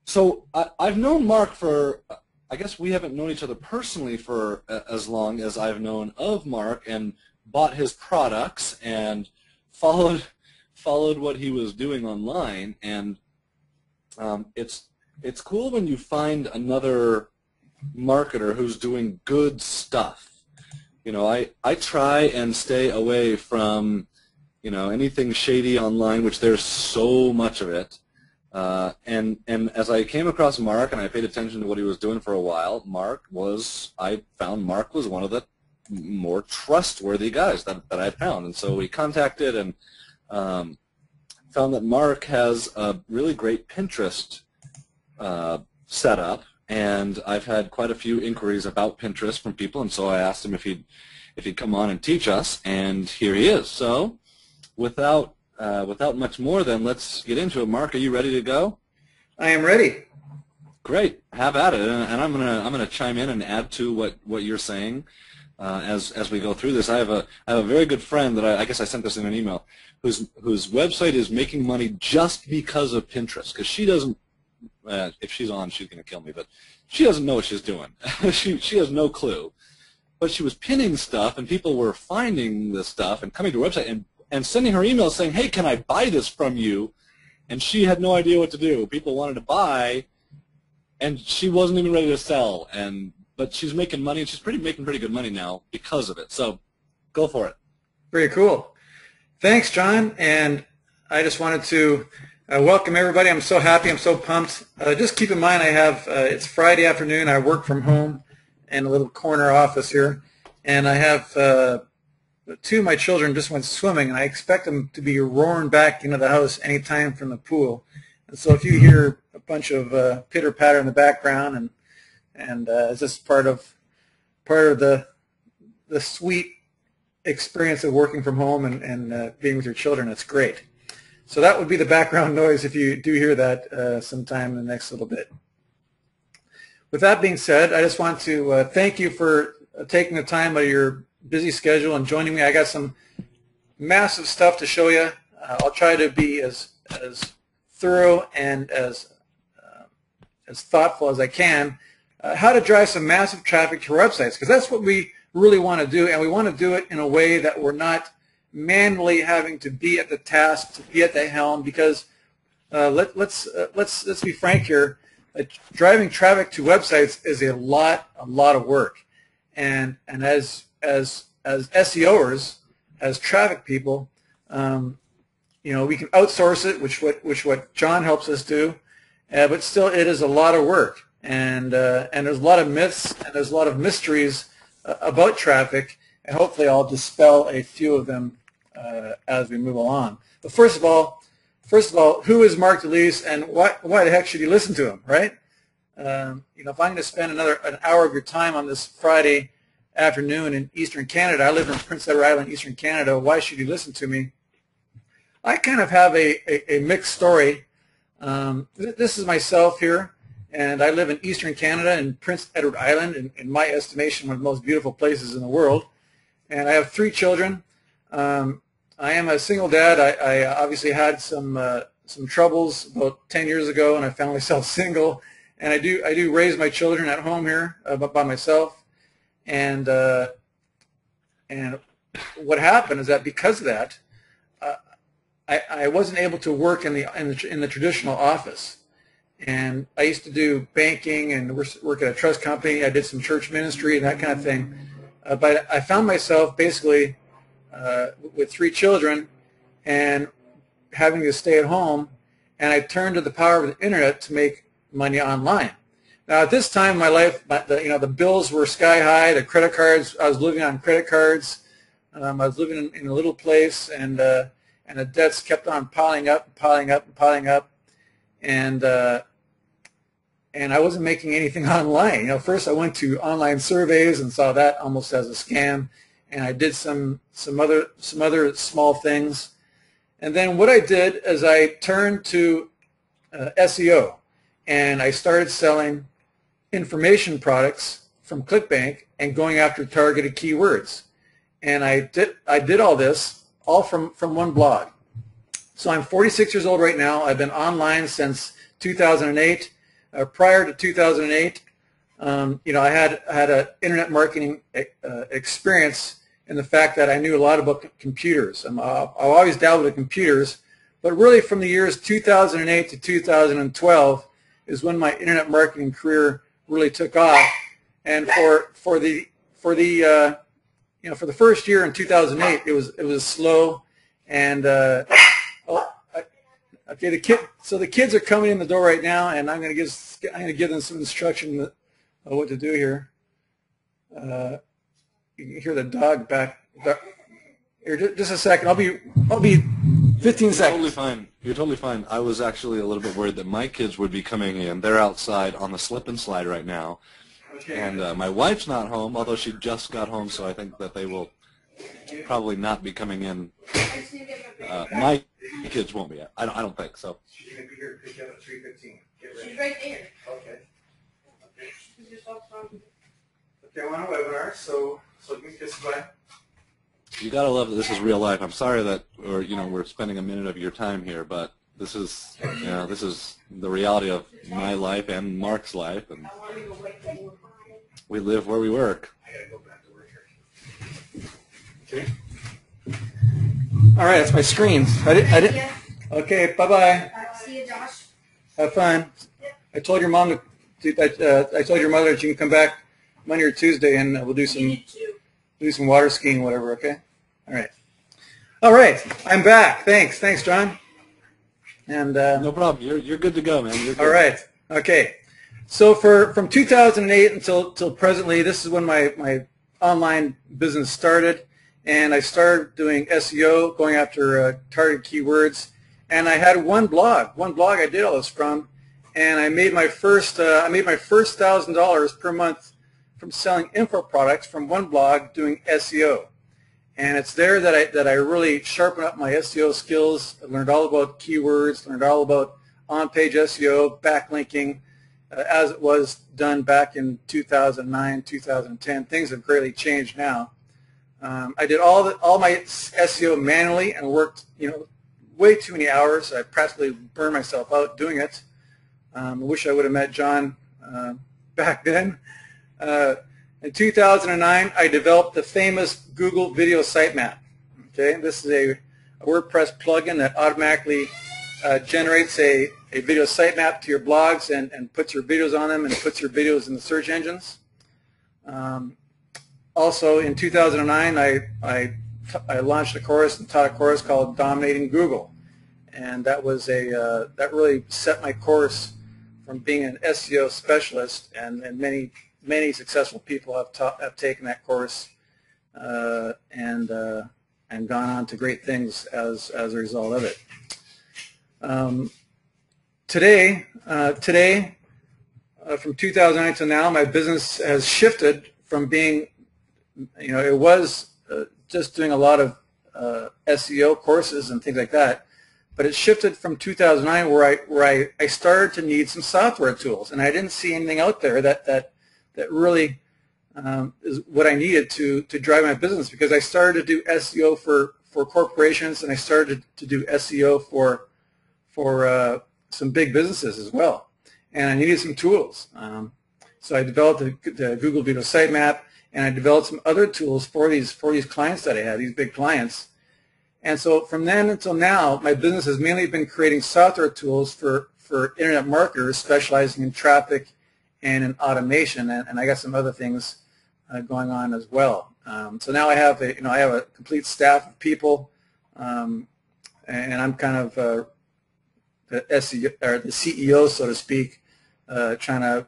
So I've known Mark for, I guess we haven't known each other personally for as long as I've known of Mark, and bought his products and followed what he was doing online. And it's cool when you find another marketer who's doing good stuff. You know, I try and stay away from, you know, anything shady online, which there's so much of it. And as I came across Mark and I paid attention to what he was doing for a while, I found Mark was one of the more trustworthy guys that I found. And so we contacted and found that Mark has a really great Pinterest setup, and I've had quite a few inquiries about Pinterest from people, and so I asked him if he'd come on and teach us, and here he is. So without much more, then let's get into it. Mark, are you ready to go? I am ready. Great, have at it, and I'm gonna chime in and add to what you're saying as we go through this. I have a very good friend that I guess I sent this in an email, whose website is making money just because of Pinterest, because she doesn't. If she's on, she's going to kill me, but she doesn't know what she's doing. she has no clue. But she was pinning stuff, and people were finding this stuff and coming to her website and sending her emails saying, hey, can I buy this from you? And she had no idea what to do. People wanted to buy, and she wasn't even ready to sell. But she's making money, and she's making pretty good money now because of it. So go for it. Very cool. Thanks, John. And I just wanted to welcome everybody. I'm so happy. I'm so pumped. Just keep in mind, I have it's Friday afternoon. I work from home in a little corner office here, and I have two of my children just went swimming, and I expect them to be roaring back into the house anytime from the pool. And so if you hear a bunch of pitter patter in the background, and it's just part of the sweet experience of working from home and being with your children, it's great. So that would be the background noise if you do hear that sometime in the next little bit. With that being said, I just want to thank you for taking the time out of your busy schedule and joining me. I got some massive stuff to show you. I'll try to be as thorough and as thoughtful as I can. How to drive some massive traffic to our websites, because that's what we really want to do, and we want to do it in a way that we're not manually having to be at the task, to be at the helm, because let's be frank here. Driving traffic to websites is a lot of work, and as SEOers, as traffic people, you know, we can outsource it, which what John helps us do, but still it is a lot of work, and there's a lot of myths and there's a lot of mysteries about traffic, and hopefully I'll dispel a few of them as we move along. But first of all, who is Mark Dulisse, and why the heck should you listen to him, right? You know, if I'm going to spend an hour of your time on this Friday afternoon in Eastern Canada, I live in Prince Edward Island, Eastern Canada, why should you listen to me? I kind of have a mixed story. This is myself here, and I live in Eastern Canada in Prince Edward Island, in my estimation, one of the most beautiful places in the world. And I have 3 children. I am a single dad. I obviously had some troubles about 10 years ago, and I found myself single. And I do raise my children at home here by myself. And what happened is that because of that, I wasn't able to work in the traditional office. And I used to do banking and work at a trust company. I did some church ministry and that kind of thing. But I found myself basically with 3 children and having to stay at home, and I turned to the power of the internet to make money online. Now at this time in my life, the bills were sky high, the credit cards, I was living on credit cards. I was living in a little place, and the debts kept on piling up and piling up and piling up, and I wasn't making anything online. You know, first I went to online surveys and saw that almost as a scam, and I did some other small things, and then what I did is I turned to SEO, and I started selling information products from ClickBank and going after targeted keywords, and I did all this all from one blog. So I'm 46 years old right now. I've been online since 2008. Prior to 2008, I had an internet marketing experience in the fact that I knew a lot about computers. I've always dabbled in computers, but really from the years 2008 to 2012 is when my internet marketing career really took off. And for the first year in 2008, it was slow. And okay, the kids are coming in the door right now, and I'm going to give them some instruction of what to do here. You can hear the dog back. Here, just a second. I'll be 15 seconds. Totally fine. You're totally fine. I was actually a little bit worried that my kids would be coming in. They're outside on the slip and slide right now. Okay. And my wife's not home, although she just got home, so I think that they will probably not be coming in. My kids won't be. I don't think so. She's going to be here to pick up at 3:15. Get ready. She's right there. Okay. She's just off from. Okay, I'm on a webinar, so give me just by. You gotta love that this is real life. I'm sorry that, we're spending a minute of your time here, but this is the reality of my life and Mark's life, and we live where we work. I gotta go back to work here. Okay. All right, that's my screen. I did. Okay, bye-bye. See you, Josh. Have fun. I told your mom I told your mother that you can come back Monday or Tuesday, and we'll do some water skiing, whatever. Okay. All right. I'm back. Thanks, John. And no problem. You're good to go, man. You're good. All right. Okay. So from 2008 until presently, this is when my online business started, and I started doing SEO, going after target keywords, and I had one blog I did all this from, and I made my first $1,000 per month from selling info products from one blog doing SEO. And it's there that I really sharpened up my SEO skills. I learned all about keywords, learned all about on-page SEO, backlinking, as it was done back in 2009, 2010. Things have greatly changed now. I did all my SEO manually and worked, way too many hours. I practically burned myself out doing it. I wish I would have met John back then. In 2009, I developed the famous Google Video Sitemap. Okay, this is a WordPress plugin that automatically generates a video sitemap to your blogs and puts your videos on them and puts your videos in the search engines. Also, in 2009, I launched a course and taught a course called Dominating Google, and that was that really set my course from being an SEO specialist, and many successful people have taken that course and gone on to great things as a result of it. Today, from 2009 to now, my business has shifted from being, it was just doing a lot of SEO courses and things like that, but it shifted from 2009 where I started to need some software tools, and I didn't see anything out there that really is what I needed to drive my business, because I started to do SEO for corporations, and I started to do SEO for some big businesses as well, and I needed some tools. So I developed the Google Video Sitemap, and I developed some other tools for these clients that I had, these big clients. And so from then until now, my business has mainly been creating software tools for internet marketers specializing in traffic and in automation, and I got some other things going on as well. So now I have a complete staff of people, and I'm kind of the SEO or the CEO, so to speak, trying to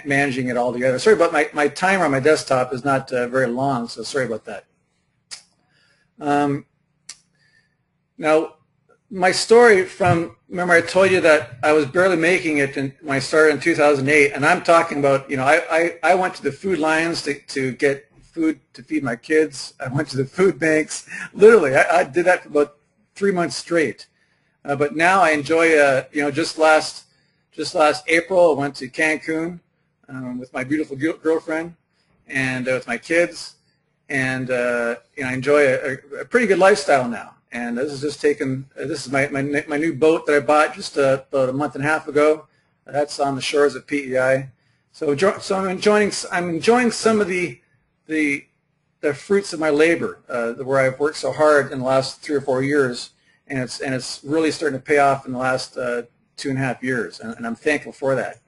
managing it all together. Sorry about my timer on my desktop is not very long, so sorry about that. Now, my story remember I told you that I was barely making it when I started in 2008, and I'm talking about, I went to the food lines to get food to feed my kids. I went to the food banks. Literally, I did that for about 3 months straight. But now I enjoy, just last April, I went to Cancun with my beautiful girlfriend and with my kids, and I enjoy a pretty good lifestyle now. And this is just taken. This is my new boat that I bought just about a month and a half ago. That's on the shores of PEI. So I'm enjoying some of the fruits of my labor, where I've worked so hard in the last 3 or 4 years, and it's really starting to pay off in the last 2.5 years, and I'm thankful for that.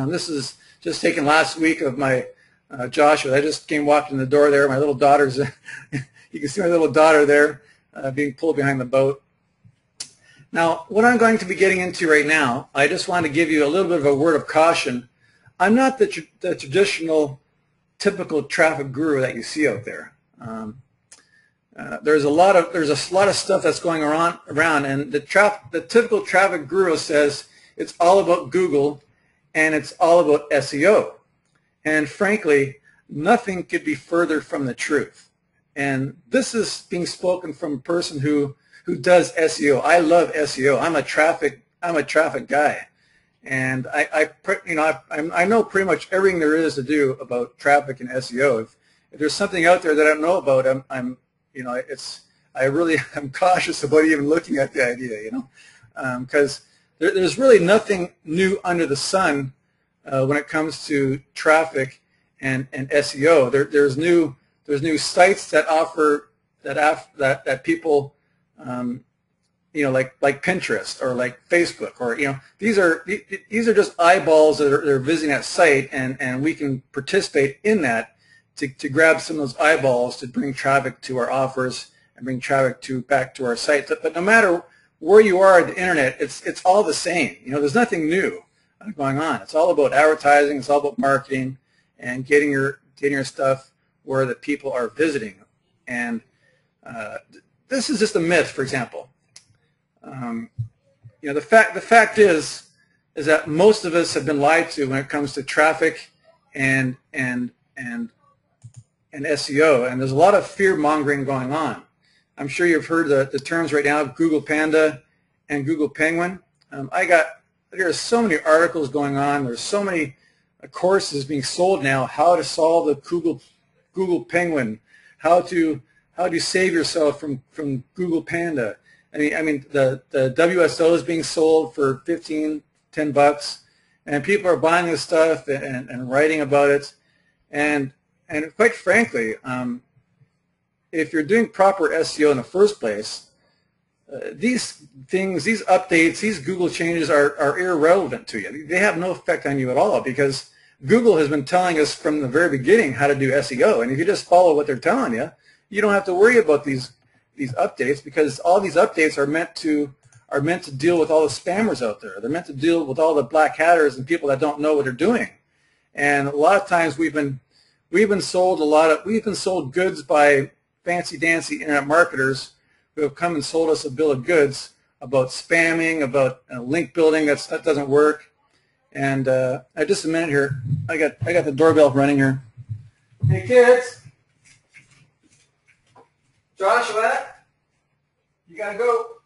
This is just taken last week of my Joshua. I just came walking in the door there. My little daughter's. You can see my little daughter there being pulled behind the boat. Now, what I'm going to be getting into right now, I just want to give you a little bit of a word of caution. I'm not the traditional, typical traffic guru that you see out there. There's a lot of stuff that's going around, and the typical traffic guru says it's all about Google and it's all about SEO. And frankly, nothing could be further from the truth. And this is being spoken from a person who does SEO. I love SEO. I'm a traffic guy, and I know pretty much everything there is to do about traffic and SEO. If there's something out there that I don't know about, I'm cautious about even looking at the idea, because there's really nothing new under the sun when it comes to traffic and SEO. There's new sites that offer that people like Pinterest or like Facebook, or these are just eyeballs that are visiting that site, and we can participate in that to grab some of those eyeballs to bring traffic to our offers and bring traffic back to our site. But no matter where you are at the internet, it's all the same. There's nothing new going on. It's all about advertising. It's all about marketing and getting your stuff where the people are visiting. And this is just a myth, for example. The fact is that most of us have been lied to when it comes to traffic and SEO, and there's a lot of fear mongering going on. I'm sure you've heard the terms right now of Google Panda and Google Penguin. There are so many articles going on. There's so many courses being sold now. How to solve the Google Penguin, how to save yourself from Google Panda. I mean the WSO is being sold for $15, $10, and people are buying this stuff and writing about it. And quite frankly, if you're doing proper SEO in the first place, these updates, these Google changes are irrelevant to you. They have no effect on you at all, because Google has been telling us from the very beginning how to do SEO, and if you just follow what they're telling you, you don't have to worry about these updates, because all these updates are meant to deal with all the spammers out there. They're meant to deal with all the black hatters and people that don't know what they're doing. And a lot of times we've been sold goods by fancy dancy internet marketers who have come and sold us a bill of goods about spamming, about link building that doesn't work. And just a minute here, I got the doorbell running here. Hey kids, Joshua, you gotta go.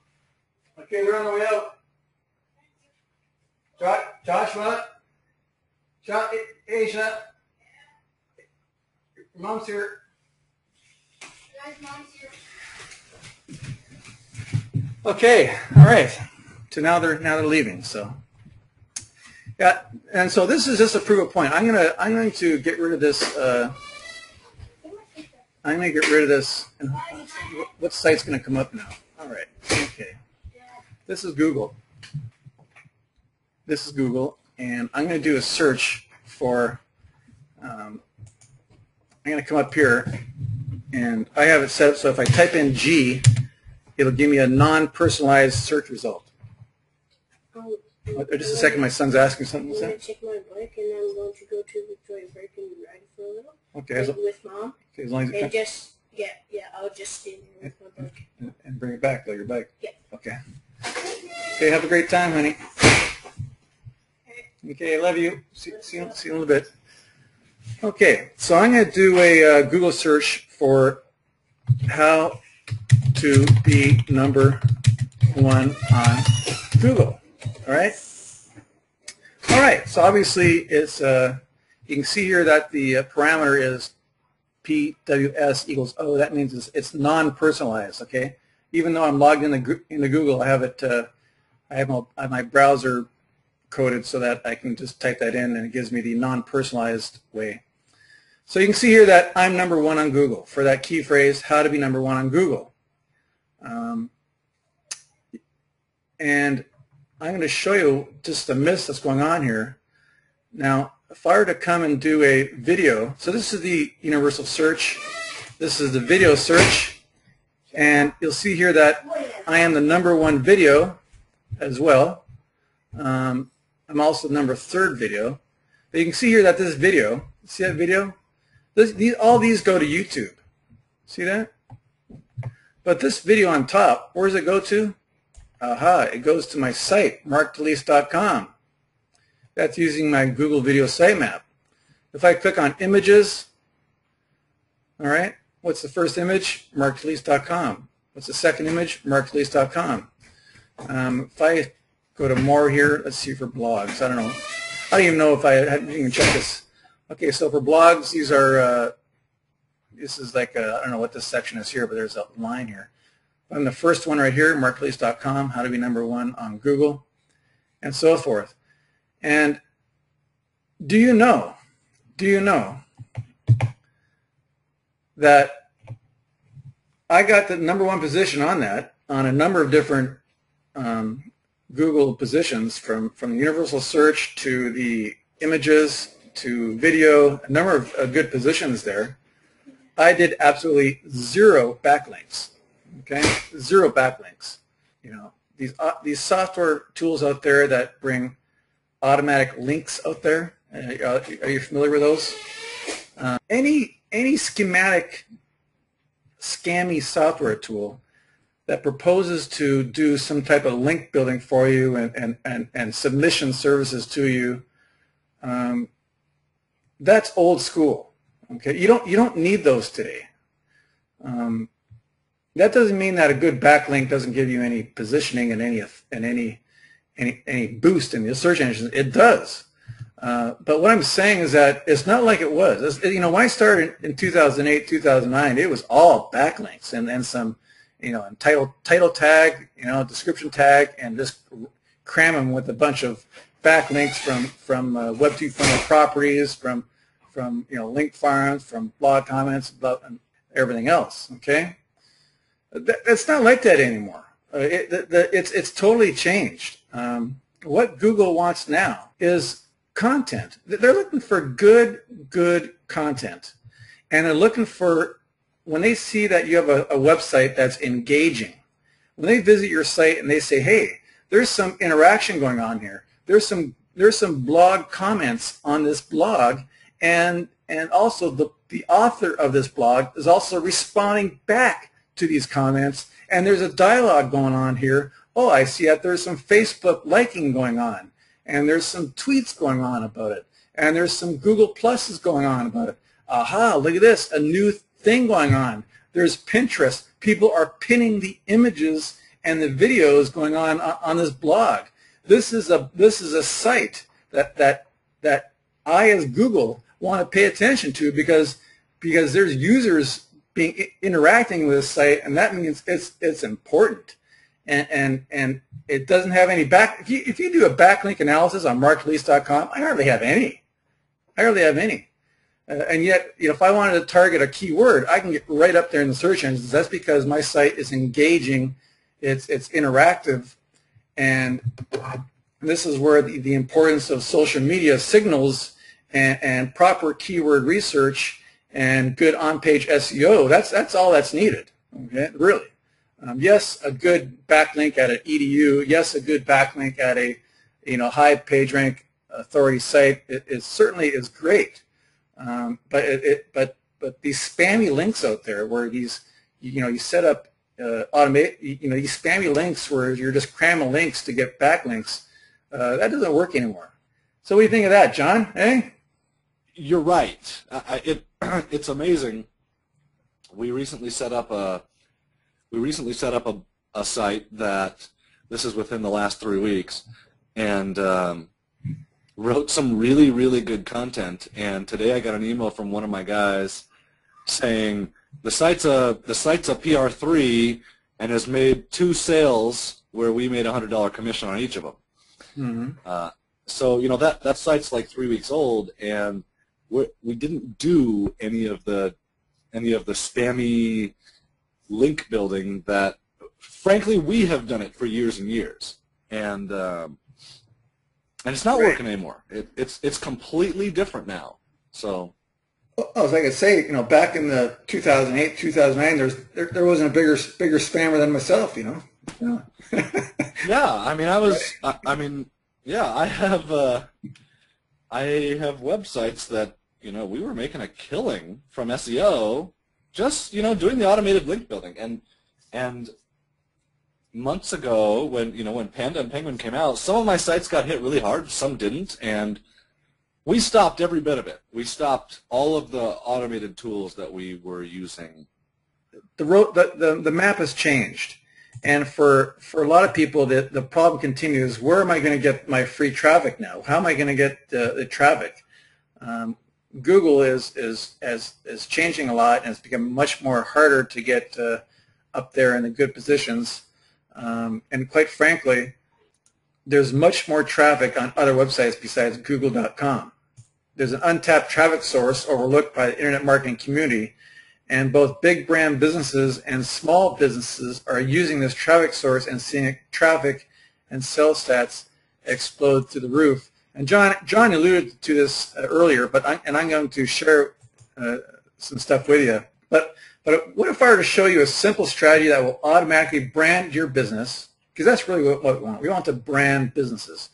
Okay, they're on the way out. Joshua, Asia, your mom's here. Guys, mom's here. Okay, all right. So now they're leaving. So yeah, and so this is just to prove a point. I'm going to get rid of this. I'm going to get rid of this. What site's going to come up now? All right. Okay. This is Google. This is Google, and I'm going to do a search for. I'm going to come up here, and I have it set up so if I type in G, it'll give me a non-personalized search result. Just a second, my son's asking something. I'm going to take my bike, and I'm going to go to Victoria Park and ride for a little. Okay. With Mom. Okay, as long as and just, yeah, I'll just stay there with my bike. And bring it back, though, your bike? Yeah. Okay. Okay, have a great time, honey. Okay, I love you. See you in a little bit. Okay, so I'm going to do a Google search for how to be #1 on Google. All right. All right. So obviously, it's you can see here that the parameter is PWS equals O. That means it's non-personalized. Okay. even though I'm logged into Google, I have it. I have my browser coded so that I can just type that in and it gives me the non-personalized way. So you can see here that I'm #1 on Google for that key phrase, how to be #1 on Google. And I'm going to show you just the mist that's going on here. Now, if I were to come and do a video, so this is the universal search. This is the video search. And you'll see here that I am the #1 video as well. I'm also the #3 video. But you can see here that this video, see that video? All these go to YouTube. See that? But this video on top, where does it go to? Aha, it goes to my site, markdulisse.com. That's using my Google Video Sitemap. If I click on images, all right, what's the first image? markdulisse.com. What's the second image? markdulisse.com. If I go to more here, let's see for blogs. I don't know. I don't even know if I haven't even checked this. Okay, so for blogs, these are, this is like, I don't know what this section is here, but there's a line here. On the first one right here, markdulisse.com, how to be #1 on Google, and so forth. And do you know that I got the #1 position on that, on a number of different Google positions, from the universal search to the images to video, a number of good positions there. I did absolutely 0 backlinks. Okay, 0 backlinks. You know, these software tools out there that bring automatic links out there. Are you familiar with those? Any schematic, scammy software tool that proposes to do some type of link building for you and submission services to you, that's old school. Okay, you don't need those today. That doesn't mean that a good backlink doesn't give you any positioning and any boost in the search engines. It does. But what I'm saying is that it's not like it was. You know, when I started in 2008, 2009, it was all backlinks and some, you know, and title tag, you know, description tag, and just cram them with a bunch of backlinks from Web 2.0 properties, from you know, link farms, from blog comments, and everything else. Okay. It's not like that anymore. It's totally changed. What Google wants now is content. They're looking for good content, and they're looking for, when they see that you have a website that's engaging, when they visit your site and they say, hey, there's some interaction going on here. There's some blog comments on this blog, and also the author of this blog is also responding back to these comments, and there's a dialogue going on here. Oh, I see that there's some Facebook liking going on, and there's some tweets going on about it, and there's some Google Pluses going on about it. Aha, look at this, a new thing going on. There's Pinterest. People are pinning the images and the videos going on this blog. This is a site that I, as Google, want to pay attention to, because there's users interacting with this site, and that means it's important, and it doesn't have any back. If you do a backlink analysis on markdulisse.com, I hardly have any. And yet, you know, if I wanted to target a keyword, I can get right up there in the search engines. That's because my site is engaging, it's interactive, and this is where the importance of social media signals and proper keyword research and good on-page SEO, that's all that's needed, okay, really. Yes, a good backlink at an EDU, yes, a good backlink at a, you know, high page rank authority site, it certainly is great. But these spammy links out there where these, you know, you set up these spammy links where you're just cramming links to get backlinks, that doesn't work anymore. So what do you think of that, John? Eh? You're right. It's amazing. We recently set up a site that, this is within the last 3 weeks, and wrote some really good content. And today I got an email from one of my guys saying the site's a PR3. and has made 2 sales where we made $100 commission on each of them. So that site's like 3 weeks old, and we didn't do any of the spammy link building that, frankly, we have done it for years and years, and it's not working anymore. It's completely different now. So. Well, as I could say, back in the 2008, 2009, there wasn't a bigger spammer than myself, Yeah. Yeah, I mean, yeah, I have websites that we were making a killing from SEO, just doing the automated link building, and months ago when Panda and Penguin came out, some of my sites got hit really hard, some didn't, and we stopped every bit of it. We stopped all of the automated tools that we were using. The map has changed, and for a lot of people, the problem continues. Where am I going to get my free traffic now? How am I going to get the traffic? Google is changing a lot, and it's become much more harder to get up there in the good positions. And quite frankly, there's much more traffic on other websites besides Google.com. There's an untapped traffic source overlooked by the internet marketing community, and both big brand businesses and small businesses are using this traffic source and seeing traffic and sales stats explode through the roof. And John alluded to this earlier, I'm going to share some stuff with you. But what if I were to show you a simple strategy that will automatically brand your business, because that's really what we want. We want to brand businesses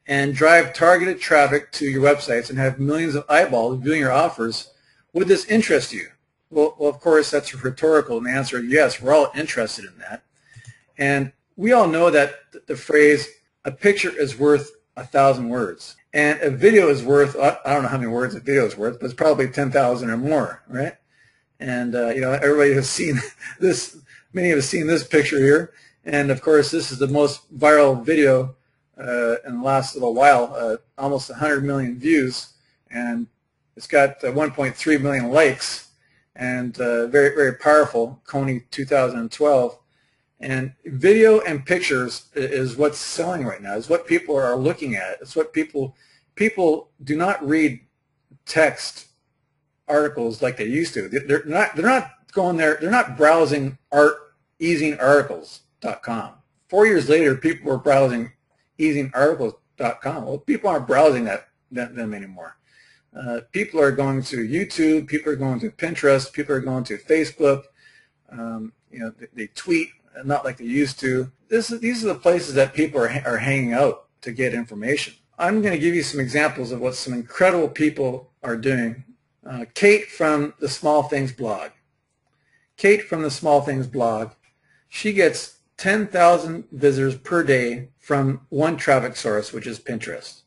and drive targeted traffic to your websites and have millions of eyeballs viewing your offers. Would this interest you? Well, of course, that's rhetorical, and the answer is yes. We're all interested in that. And we all know that the phrase, a picture is worth 1,000 words. And a video is worth, I don't know how many words a video is worth, but it's probably 10,000 or more, right? And, everybody has seen this, many have seen this picture here. And, of course, this is the most viral video in the last little while, almost 100 million views. And it's got 1.3 million likes, and very, very powerful, Coney 2012. And video and pictures is what's selling right now. It's what people are looking at. It's what people do not read text articles like they used to. They're not going there. They're not browsing easingarticles.com. 4 years later, people were browsing easingarticles.com. Well, people aren't browsing them anymore. People are going to YouTube. People are going to Pinterest. People are going to Facebook. They tweet. Not like they used to. These are the places that people are hanging out to get information. I'm going to give you some examples of what some incredible people are doing. Kate from the Small Things blog. Kate from the Small Things blog, she gets 10,000 visitors per day from one traffic source, which is Pinterest.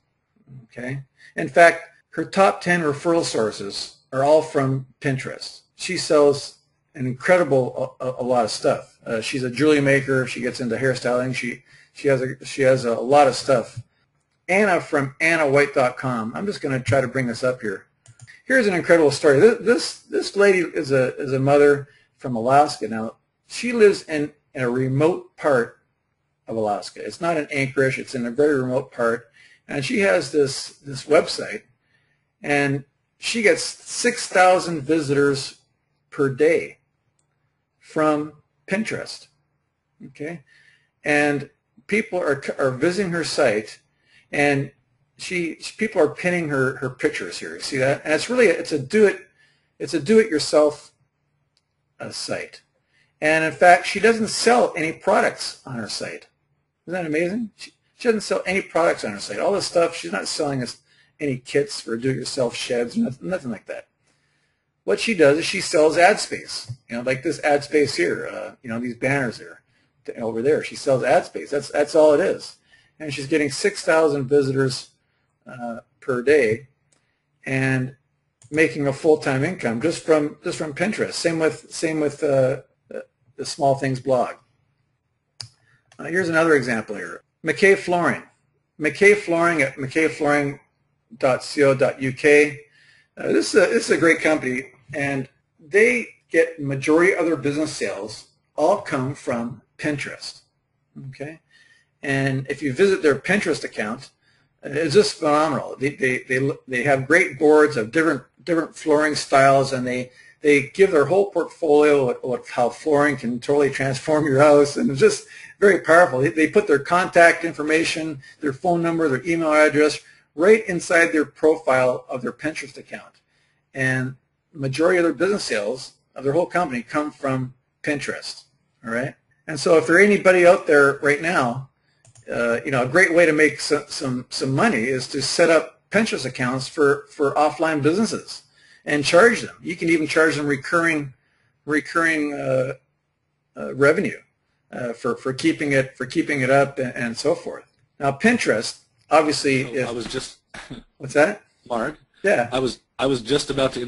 Okay. In fact, her top 10 referral sources are all from Pinterest. She sells an incredible a lot of stuff. She's a jewelry maker. She gets into hairstyling. She has a lot of stuff. Anna from AnnaWhite.com. I'm just going to try to bring this up here. Here's an incredible story. This lady is a mother from Alaska. Now she lives in a remote part of Alaska. It's not in Anchorage. It's in a very remote part, and she has this website, and she gets 6,000 visitors per day from Pinterest, okay, and people are visiting her site, and people are pinning her pictures here. You see that? And it's a do it yourself site, and in fact, she doesn't sell any products on her site. Isn't that amazing? She doesn't sell any products on her site. All this stuff, she's not selling us any kits for do-it-yourself sheds, nothing like that. What she does is she sells ad space, like this ad space here, these banners there, over there. She sells ad space. That's all it is, and she's getting 6,000 visitors per day, and making a full-time income just from Pinterest. Same with the Small Things blog. Here's another example here. McKay Flooring. McKay Flooring at mckayflooring.co.uk. This is a great company, and they get majority of their business sales all come from Pinterest. Okay, and if you visit their Pinterest account, it's just phenomenal. They have great boards of different flooring styles, and they give their whole portfolio of how flooring can totally transform your house, and it's just very powerful. They put their contact information, their phone number, their email address right inside their profile of their Pinterest account. And the majority of their business sales of their whole company come from Pinterest. All right. And so if there's anybody out there right now, a great way to make some money is to set up Pinterest accounts for offline businesses and charge them. You can even charge them recurring revenue for keeping it up and so forth. Now Pinterest, obviously, I was just what's that, Mark? Yeah, I was just about to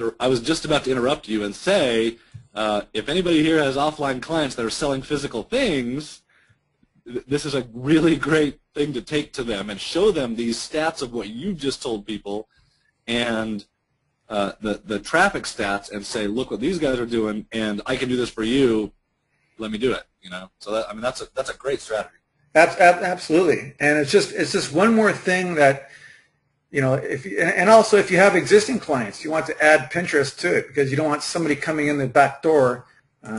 interrupt you and say, if anybody here has offline clients that are selling physical things, this is a really great thing to take to them and show them these stats of what you just told people, and the traffic stats, and say, look what these guys are doing, and I can do this for you. Let me do it. So that's a great strategy. Absolutely, and it's just one more thing that, and also if you have existing clients, you want to add Pinterest to it because you don't want somebody coming in the back door.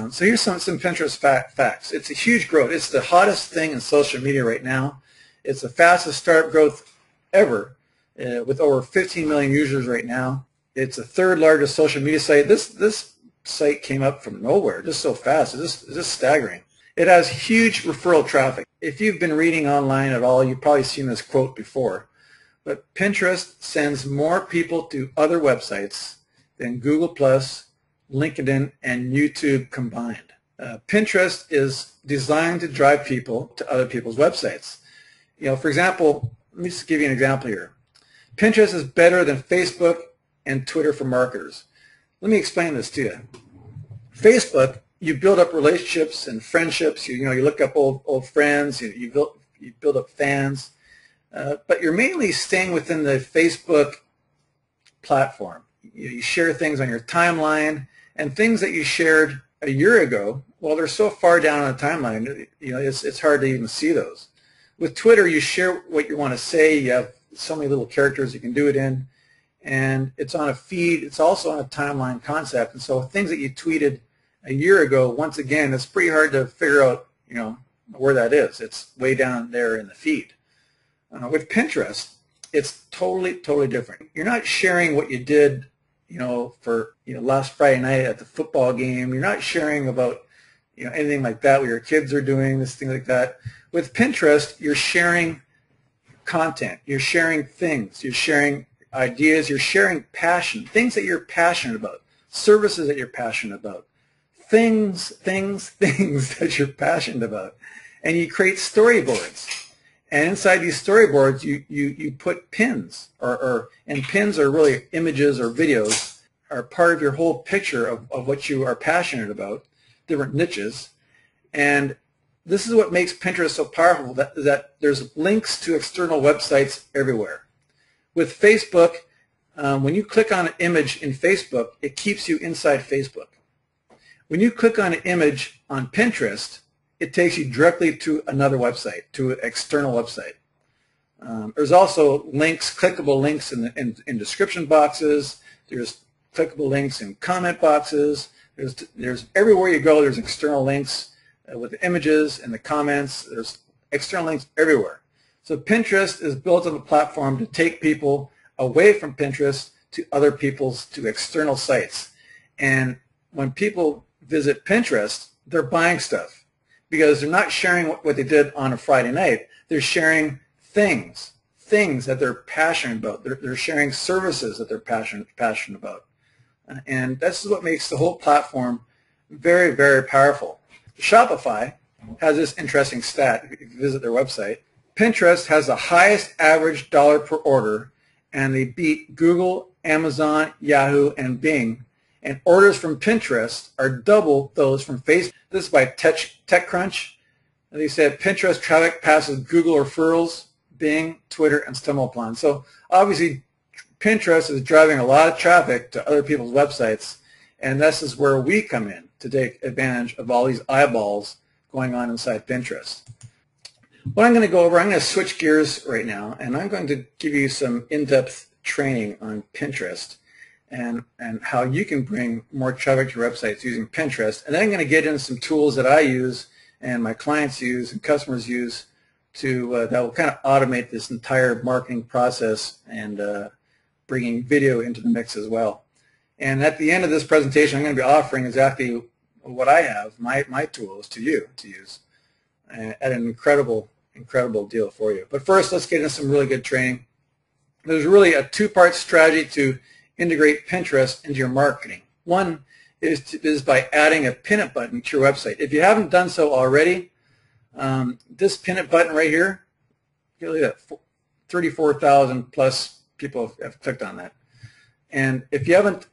So here's some Pinterest facts. It's a huge growth. It's the hottest thing in social media right now. It's the fastest startup growth ever, with over 15 million users right now. It's the third largest social media site. This site came up from nowhere, just so fast. It's just staggering. It has huge referral traffic. If you've been reading online at all, you've probably seen this quote before. But Pinterest sends more people to other websites than Google+, LinkedIn, and YouTube combined. Pinterest is designed to drive people to other people's websites. For example, let me just give you an example here. Pinterest is better than Facebook and Twitter for marketers. Let me explain this to you. Facebook, you build up relationships and friendships. You look up old friends. You build up fans, but you're mainly staying within the Facebook platform. You share things on your timeline, and things that you shared a year ago, well, they're so far down on the timeline, it's hard to even see those. With Twitter, you share what you want to say. You have so many little characters you can do it in, and it's on a feed. It's also on a timeline concept, and so things that you tweeted a year ago, once again, it's pretty hard to figure out, where that is. It's way down there in the feed. With Pinterest, it's totally different. You're not sharing what you did, for last Friday night at the football game. You're not sharing about anything like that, what your kids are doing, this thing like that. With Pinterest, you're sharing content. You're sharing things. You're sharing ideas. You're sharing passion, things that you're passionate about, services that you're passionate about, things that you're passionate about. And you create storyboards. And inside these storyboards, you put pins, and pins are really images or videos, are part of your whole picture of what you are passionate about, different niches. And this is what makes Pinterest so powerful, that there's links to external websites everywhere. With Facebook, when you click on an image in Facebook, it keeps you inside Facebook. When you click on an image on Pinterest, it takes you directly to another website, to an external website. There's also links, clickable links in description boxes. There's clickable links in comment boxes. There's everywhere you go, there's external links with the images and the comments. There's external links everywhere. So Pinterest is built on a platform to take people away from Pinterest to external sites. And when people visit Pinterest, they're buying stuff, because they're not sharing what they did on a Friday night. They're sharing things that they're passionate about. They're sharing services that they're passionate about. And this is what makes the whole platform very, very powerful. Shopify has this interesting stat. If you visit their website, Pinterest has the highest average dollar per order, and they beat Google, Amazon, Yahoo, and Bing. And orders from Pinterest are double those from Facebook. This is by TechCrunch. And they said Pinterest traffic passes Google referrals, Bing, Twitter, and StumbleUpon. So obviously, Pinterest is driving a lot of traffic to other people's websites, and this is where we come in. to take advantage of all these eyeballs going on inside Pinterest. What I'm going to go over, I'm going to switch gears right now, and I'm going to give you some in-depth training on Pinterest and how you can bring more traffic to your websites using Pinterest. And then I'm going to get into some tools that I use and my clients use and customers use to that will kind of automate this entire marketing process and bringing video into the mix as well. And at the end of this presentation, I'm going to be offering exactly what I have, my tools to you to use at an incredible deal for you. But first, let's get into some really good training. There's really a two-part strategy to integrate Pinterest into your marketing. One is by adding a pin it button to your website. If you haven't done so already, this pin it button right here, look at that, 34,000 plus people have clicked on that. And if you haven't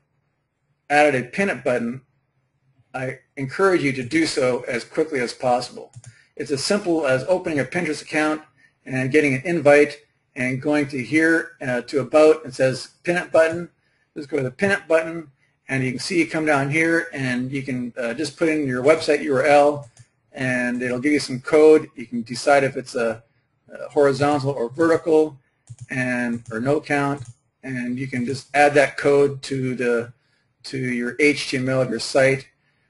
added a pin it button, I encourage you to do so as quickly as possible. It's as simple as opening a Pinterest account and getting an invite and going to here to about, it says pin it button. Just go to the pin it button and you can see you come down here and you can just put in your website URL and it'll give you some code. You can decide if it's a horizontal or vertical or no count, and you can just add that code to your HTML of your site.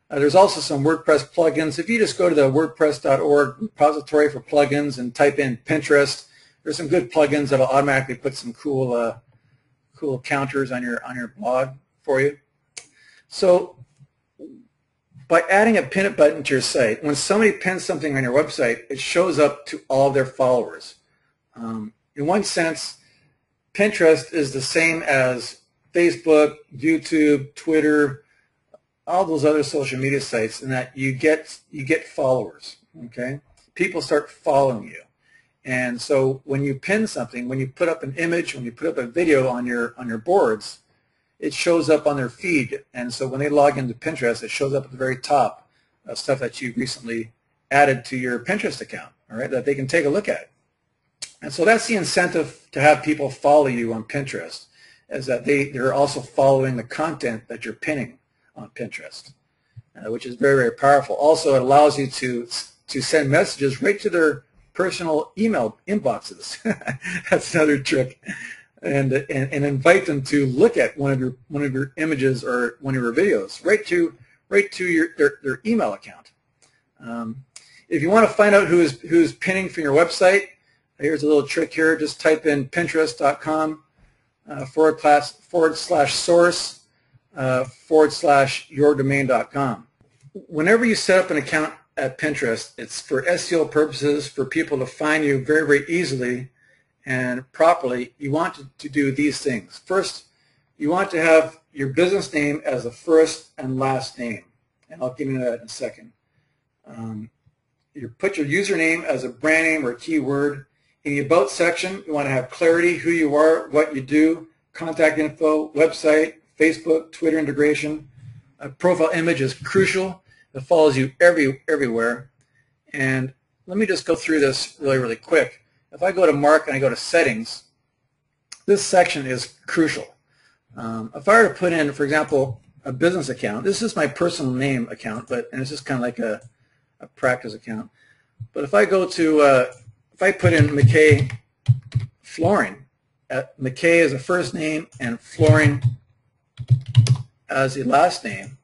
There's also some WordPress plugins. If you just go to the wordpress.org repository for plugins and type in Pinterest, there's some good plugins that will automatically put some cool counters on your blog for you. So by adding a pin it button to your site, when somebody pins something on your website, it shows up to all their followers. In one sense, Pinterest is the same as Facebook, YouTube, Twitter, all those other social media sites, in that you get followers. Okay, people start following you, and so when you pin something, when you put up an image, when you put up a video on your boards, it shows up on their feed. And so when they log into Pinterest, it shows up at the very top of stuff that you recently added to your Pinterest account. All right, that they can take a look at. And so that's the incentive to have people follow you on Pinterest, is that they're also following the content that you're pinning on Pinterest, which is very, very powerful. Also, it allows you to send messages right to their personal email inboxes. That's another trick, and invite them to look at one of your images or one of your videos right to their email account. If you want to find out who's pinning from your website, here's a little trick here. Just type in pinterest.com /source /yourdomain.com. Whenever you set up an account at Pinterest, it's for SEO purposes, for people to find you very, very easily and properly. You want to do these things. First, you want to have your business name as the first and last name, and I'll get into that in a second. You put your username as a brand name or a keyword. In the About section, you want to have clarity, who you are, what you do, contact info, website, Facebook, Twitter integration. A profile image is crucial. It follows you everywhere. And let me just go through this really, really quick. If I go to Mark and I go to Settings, this section is crucial. If I were to put in, for example, a business account, this is my personal name account, and it's just kind of like a practice account. But if I go to, if I put in McKay Flooring, McKay is a first name and Flooring as a last name.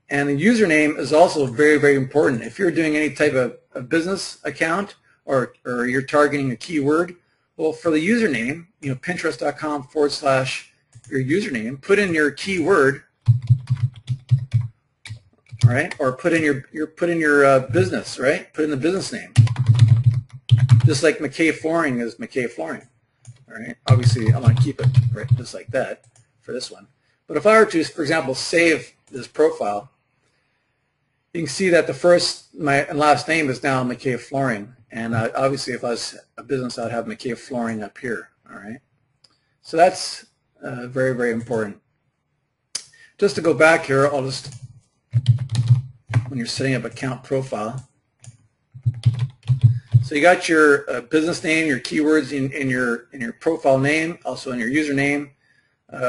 And the username is also very, very important. If you're doing any type of a business account or you're targeting a keyword, well, for the username, Pinterest.com / your username, put in your keyword, all right, or put in your business, right? Put in the business name. Just like McKay Flooring is McKay Flooring, all right? Obviously, I want to keep it right just like that for this one. But if I were to, for example, save this profile, you can see that the first, my last name is now McKay Flooring. And obviously, if I was a business, I'd have McKay Flooring up here, all right? So that's very, very important. Just to go back here, I'll just, when you're setting up account profile, so you got your business name, your keywords in your profile name, also in your username.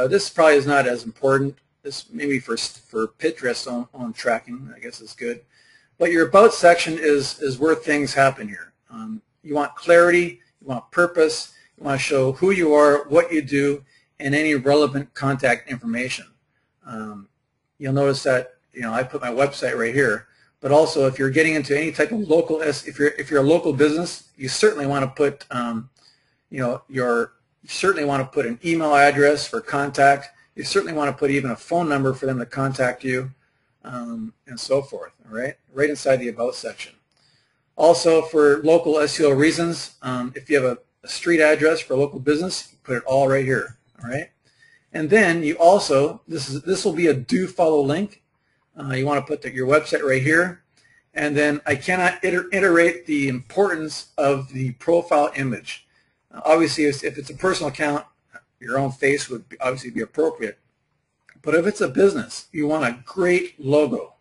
This probably is not as important. this maybe for Pinterest on tracking, I guess is good. But your about section is where things happen here. You want clarity, you want purpose, you want to show who you are, what you do, and any relevant contact information. You'll notice that I put my website right here. But also, if you're getting into any type of local, if you're a local business, you certainly want to put you certainly want to put an email address for contact. You certainly want to put even a phone number for them to contact you, and so forth. All right, right inside the about section. Also, for local SEO reasons, if you have a street address for a local business, you put it all right here. All right, and then you also this will be a do follow link. You want to put your website right here, and then I cannot iterate the importance of the profile image. Obviously, if it's a personal account, your own face would obviously be appropriate. But if it's a business, you want a great logo.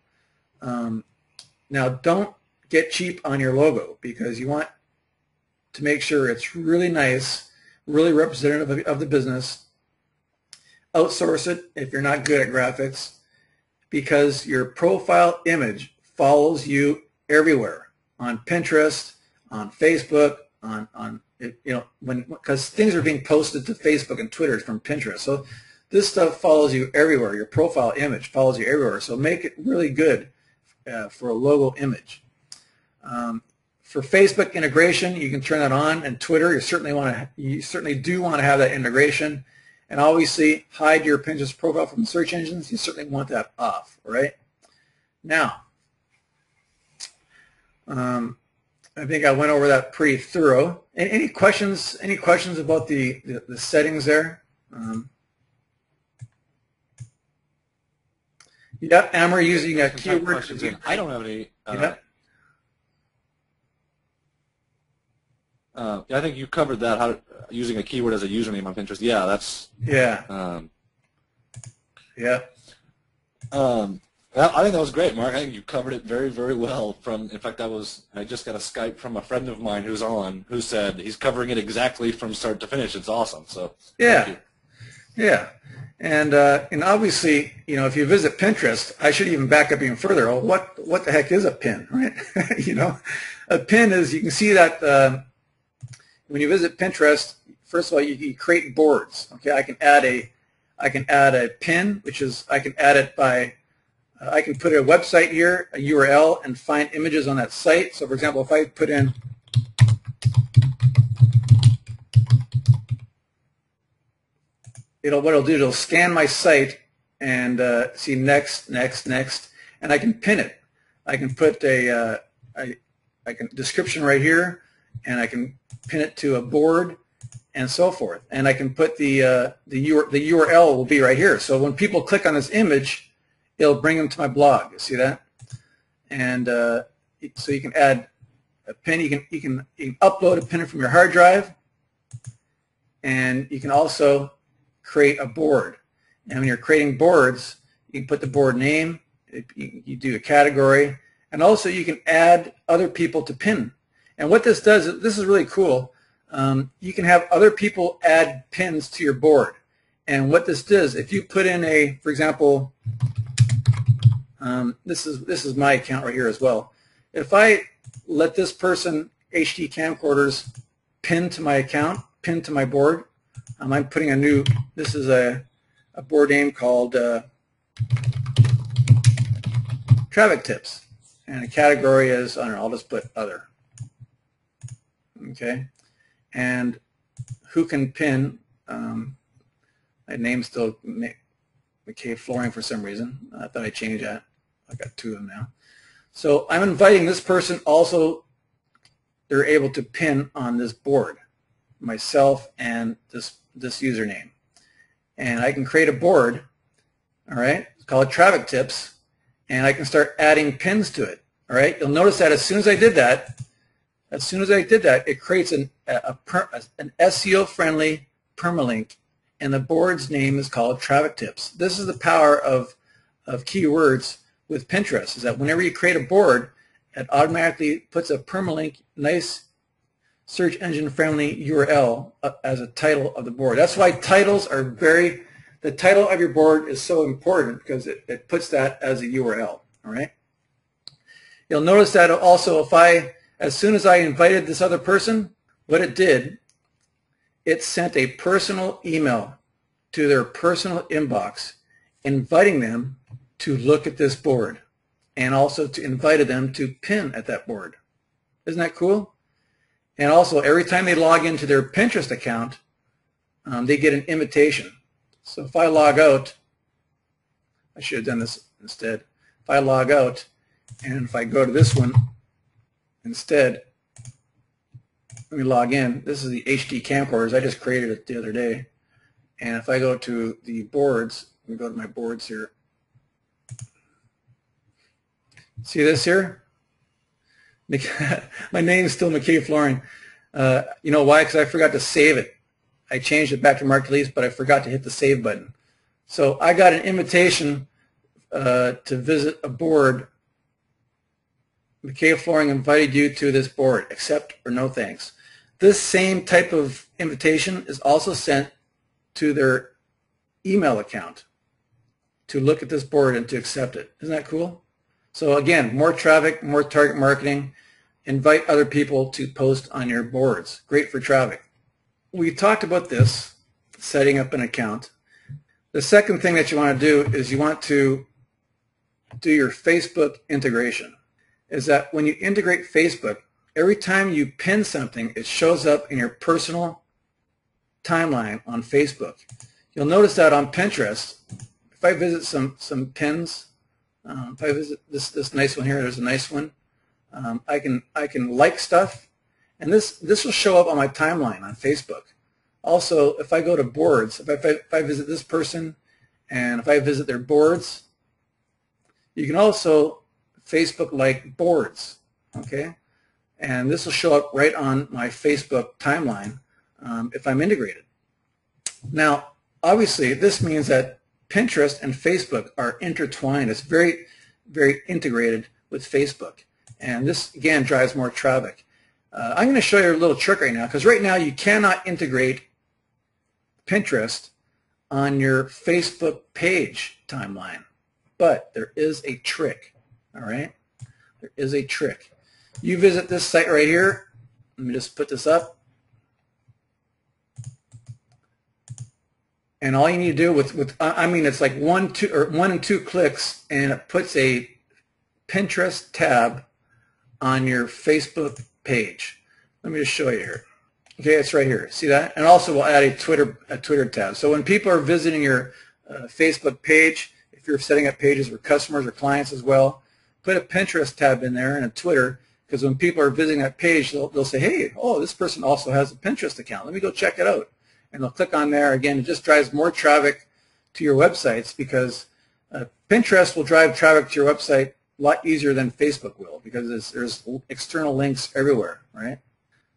Now, don't get cheap on your logo, because you want to make sure it's really nice, really representative of the business. Outsource it if you're not good at graphics, because your profile image follows you everywhere, on Pinterest, on Facebook, because things are being posted to Facebook and Twitter from Pinterest. So this stuff follows you everywhere. Your profile image follows you everywhere. So make it really good for a logo image. For Facebook integration, you can turn that on, and Twitter, you certainly do want to have that integration. And obviously, hide your Pinterest profile from search engines. You certainly want that off, right? Now, I think I went over that pretty thorough. Any questions? Any questions about the settings there? Yeah, Amber, using a keyword. I don't have any. I think you covered that, how using a keyword as a username on Pinterest. Yeah, that's. Yeah. I think that was great, Mark. I think you covered it very, very well. In fact, I just got a Skype from a friend of mine who said he's covering it exactly from start to finish. It's awesome. So. Yeah. Yeah. And obviously, if you visit Pinterest, I should even back up even further. Oh, what the heck is a pin, right? A pin is, you can see that when you visit Pinterest, first of all, you create boards. Okay, I can add a pin, which is I can add it by I can put a website here, a URL, and find images on that site. So, for example, if I put in what it'll do, it'll scan my site and see next, next, next, and I can pin it. I can put a description right here, and I can pin it to a board, and so forth. And I can put the URL will be right here. So when people click on this image, it'll bring them to my blog. You see that? And so you can add a pin. You can upload a pin from your hard drive, and you can also create a board. And when you're creating boards, you can put the board name, you do a category, and also you can add other people to pin. And what this does, this is really cool. You can have other people add pins to your board. And what this does, if you put in for example, this is my account right here as well. If I let this person, HD camcorders, pin to my account, pin to my board, I'm putting this is a board name called traffic tips. And the category is, I don't know, I'll just put other. Okay. And who can pin, my name's still McKay Flooring for some reason. I thought I changed that. I got two of them now. So I'm inviting this person also, they're able to pin on this board, myself and this username. And I can create a board, all right, it's called traffic tips, and I can start adding pins to it, all right. You'll notice that as soon as I did that, it creates an SEO-friendly permalink, and the board's name is called traffic tips. This is the power of keywords with Pinterest, is that whenever you create a board, it automatically puts a permalink, nice search engine friendly URL as a title of the board. That's why titles are they're the title of your board is so important because it puts that as a URL, all right? You'll notice that also as soon as I invited this other person, what it did, it sent a personal email to their personal inbox inviting them to look at this board and also to invited them to pin at that board. Isn't that cool? And also every time they log into their Pinterest account, they get an invitation. So if I log out, I should have done this instead. If I log out and if I go to this one instead, let me log in. This is the HD camcorders. I just created it the other day. And if I go to the boards, let me go to my boards here. See this here? My name is still McKay Flooring. You know why? Because I forgot to save it. I changed it back to Mark Dulisse, but I forgot to hit the save button. So I got an invitation to visit a board. McKay Flooring invited you to this board. Accept or no thanks. This same type of invitation is also sent to their email account to look at this board and to accept it. Isn't that cool? So again, more traffic, more target marketing. Invite other people to post on your boards. Great for traffic. We talked about this, setting up an account. The second thing that you want to do is you want to do your Facebook integration. Is that when you integrate Facebook, every time you pin something, it shows up in your personal timeline on Facebook. You'll notice that on Pinterest, if I visit some pins, if I visit this nice one here, there's a nice one. I can like stuff, and this will show up on my timeline on Facebook. Also, if I go to boards, if I visit this person, and if I visit their boards, you can also Facebook like boards, okay? And this will show up right on my Facebook timeline if I'm integrated. Now, obviously, this means that Pinterest and Facebook are intertwined. It's very, very integrated with Facebook. And this, again, drives more traffic. I'm going to show you a little trick right now, because right now you cannot integrate Pinterest on your Facebook page timeline. But there is a trick, all right? There is a trick. You visit this site right here. Let me just put this up. And all you need to do it's like one and two clicks, and it puts a Pinterest tab on your Facebook page. Let me just show you here. Okay, it's right here. See that? And also we'll add a Twitter tab. So when people are visiting your Facebook page, if you're setting up pages for customers or clients as well, put a Pinterest tab in there and a Twitter, because when people are visiting that page, they'll say, hey, oh, this person also has a Pinterest account. Let me go check it out. And they'll click on there. Again, it just drives more traffic to your websites, because Pinterest will drive traffic to your website a lot easier than Facebook will, because there's external links everywhere, right?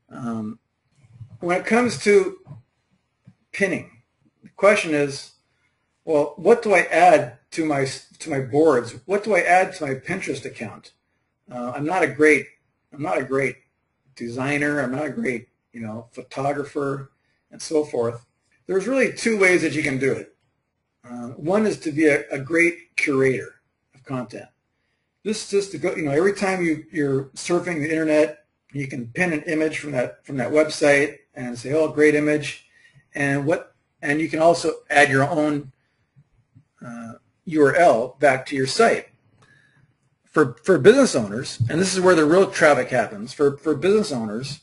When it comes to pinning, the question is, well, what do I add to my boards? What do I add to my Pinterest account? I'm not a great designer. I'm not a great photographer and so forth. There's really two ways that you can do it. One is to be a great curator of content. Just to go, every time you're surfing the internet, you can pin an image from that website and say, oh, great image, and you can also add your own URL back to your site. For business owners, and this is where the real traffic happens, for business owners,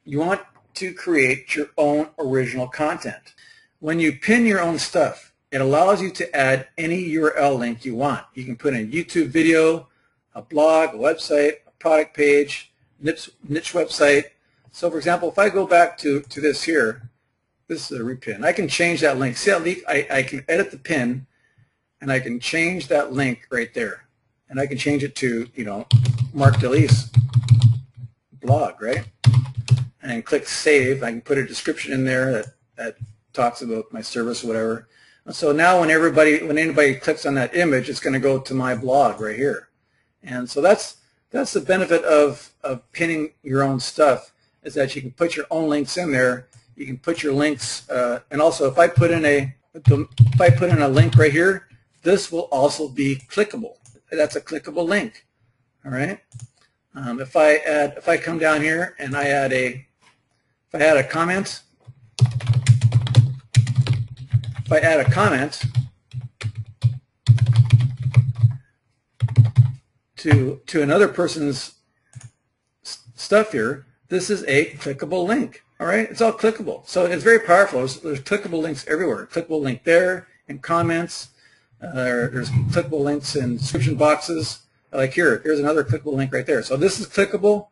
you want to create your own original content. When you pin your own stuff, it allows you to add any URL link you want. You can put in a YouTube video, a blog, a website, a product page, niche website. So for example, if I go back to this here, this is a repin. I can change that link. See that link? I can edit the pin, and I can change that link right there. And I can change it to, Mark Dulisse blog, right? And click save. I can put a description in there that talks about my service or whatever. So now when anybody clicks on that image, it's going to go to my blog right here. And so that's the benefit of pinning your own stuff, is that you can put your own links in there. You can put your links, and also if I put in if I put in a link right here, this will also be clickable. That's a clickable link. All right. If I come down here and I add a comment, if I add a comment to another person's stuff here, this is a clickable link. All right, it's all clickable. So it's very powerful. There's clickable links everywhere. Clickable link there in comments. There's clickable links in description boxes. Like here's another clickable link right there. So this is clickable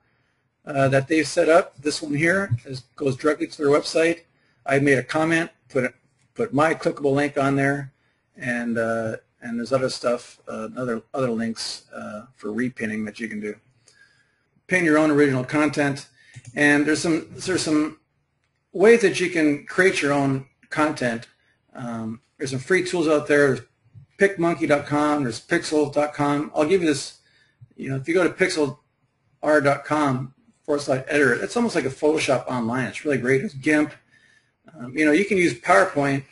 that they've set up. This one here goes directly to their website. I made a comment, put my clickable link on there, and there's other stuff, other links for repinning that you can do. Pin your own original content, and there's some ways that you can create your own content. There's some free tools out there. There's PicMonkey.com. There's Pixel.com. I'll give you this. If you go to pixelr.com/editor, it's almost like a Photoshop online. It's really great. It's GIMP. You can use PowerPoint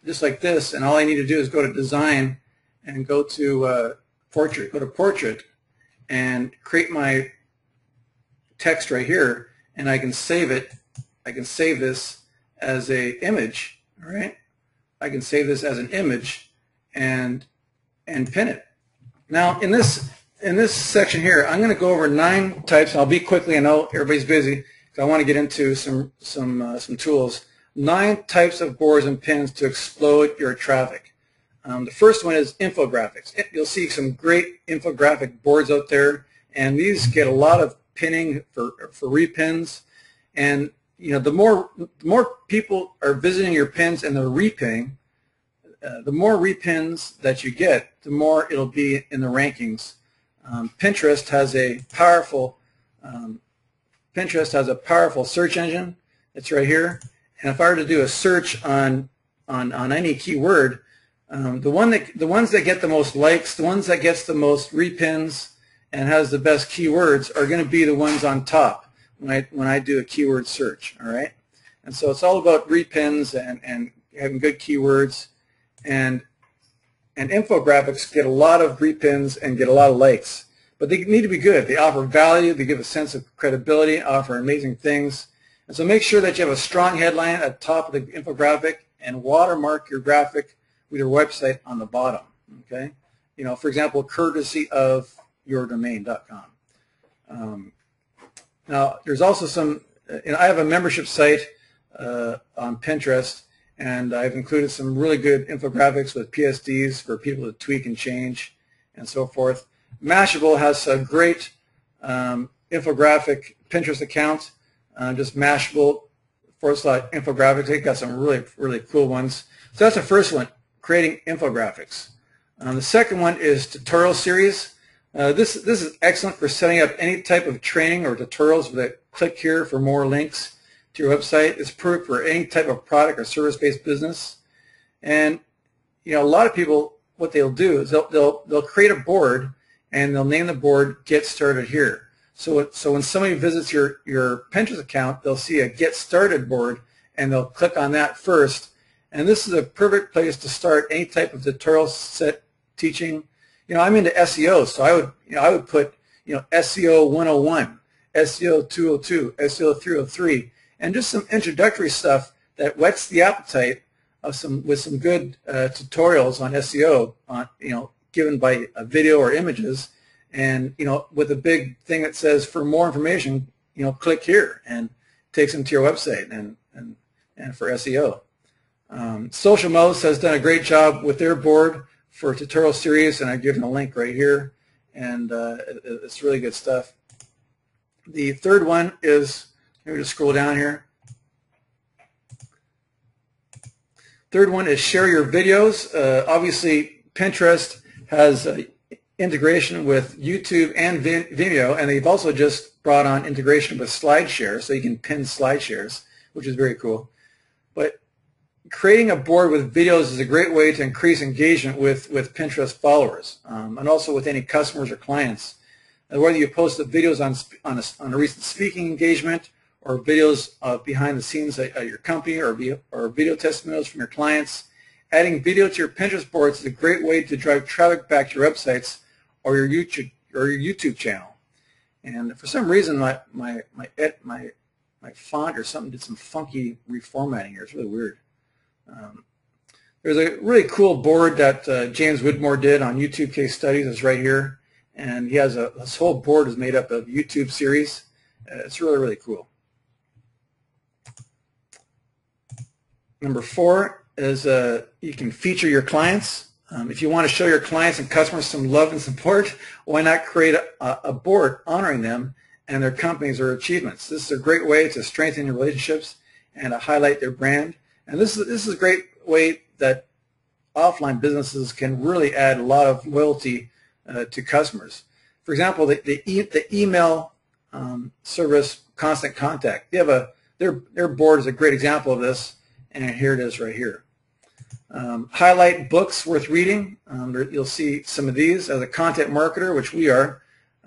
just like this, and all I need to do is go to Design and go to Portrait. Go to Portrait and create my text right here, and I can save it. I can save this as an image. All right. I can save this as an image and pin it. Now in this section here, I'm going to go over 9 types. I'll be quickly. I know everybody's busy, so I want to get into some tools. 9 types of boards and pins to explode your traffic. The first one is infographics. You'll see some great infographic boards out there, and these get a lot of pinning for repins. And the more people are visiting your pins and they're repinning, the more repins that you get, the more it'll be in the rankings. Pinterest has a powerful search engine. It's right here. And if I were to do a search on any keyword, the ones that get the most likes, the ones that gets the most repins and has the best keywords are going to be the ones on top when I do a keyword search. All right. And so it's all about repins and having good keywords, and infographics get a lot of repins and get a lot of likes, but they need to be good. They offer value. They give a sense of credibility, offer amazing things. And so make sure that you have a strong headline at the top of the infographic and watermark your graphic with your website on the bottom. Okay. For example, courtesy of yourdomain.com. Now, there's also some, I have a membership site on Pinterest, and I've included some really good infographics with PSDs for people to tweak and change and so forth. Mashable has a great infographic Pinterest account, just Mashable/infographics. They've got some really, really cool ones. So that's the first one, creating infographics. The second one is tutorial series. This is excellent for setting up any type of training or tutorials. Click here for more links to your website. It's perfect for any type of product or service-based business. And a lot of people, what they'll do is they'll create a board and they'll name the board "Get Started Here." So when somebody visits your Pinterest account, they'll see a Get Started board and they'll click on that first. And this is a perfect place to start any type of tutorial set teaching. I'm into SEO, so I would put SEO 101, SEO 202, SEO 303, and just some introductory stuff that whets the appetite of with some good tutorials on SEO, given by a video or images, and with a big thing that says for more information, click here, and takes them to your website and for SEO. Social Mouse has done a great job with their board for a tutorial series, and I've given a link right here, and it's really good stuff. The third one is, let me just scroll down here. Third one is share your videos. Obviously, Pinterest has integration with YouTube and Vimeo, and they've also just brought on integration with SlideShare, so you can pin SlideShares, which is very cool. But creating a board with videos is a great way to increase engagement with Pinterest followers, and also with any customers or clients. And whether you post the videos on a recent speaking engagement, or videos behind the scenes at your company, or video testimonials from your clients, Adding video to your Pinterest boards is a great way to drive traffic back to your websites or your YouTube channel. And for some reason, my font or something did some funky reformatting here. It's really weird. There's a really cool board that James Whitmore did on YouTube case studies. It's right here, and he has this whole board is made up of YouTube series. It's really, really cool. Number 4 is you can feature your clients. If you want to show your clients and customers some love and support, why not create a board honoring them and their companies or achievements? This is a great way to strengthen your relationships and to highlight their brand. And this is a great way that offline businesses can really add a lot of loyalty to customers. For example, the email service Constant Contact. They have their board is a great example of this, and here it is right here. Highlight books worth reading. You'll see some of these. As a content marketer, which we are,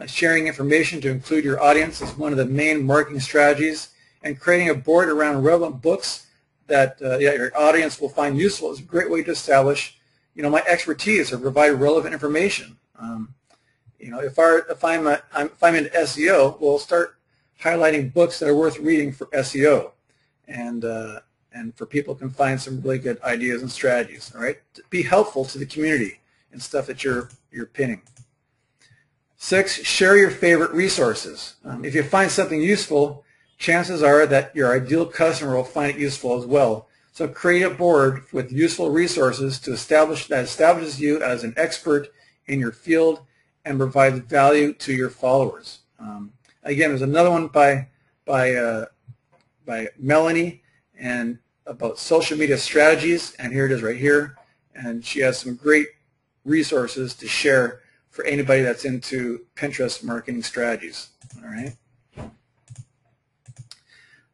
sharing information to include your audience is one of the main marketing strategies, and creating a board around relevant books that your audience will find useful is a great way to establish, my expertise or provide relevant information. If I'm into SEO, we'll start highlighting books that are worth reading for SEO, and for people can find some really good ideas and strategies. All right, be helpful to the community and stuff that you're pinning. 6, share your favorite resources. If you find something useful, chances are that your ideal customer will find it useful as well. So create a board with useful resources that establishes you as an expert in your field and provides value to your followers. Again, there's another one by Melanie and about social media strategies, and here it is right here. And she has some great resources to share for anybody that's into Pinterest marketing strategies. All right.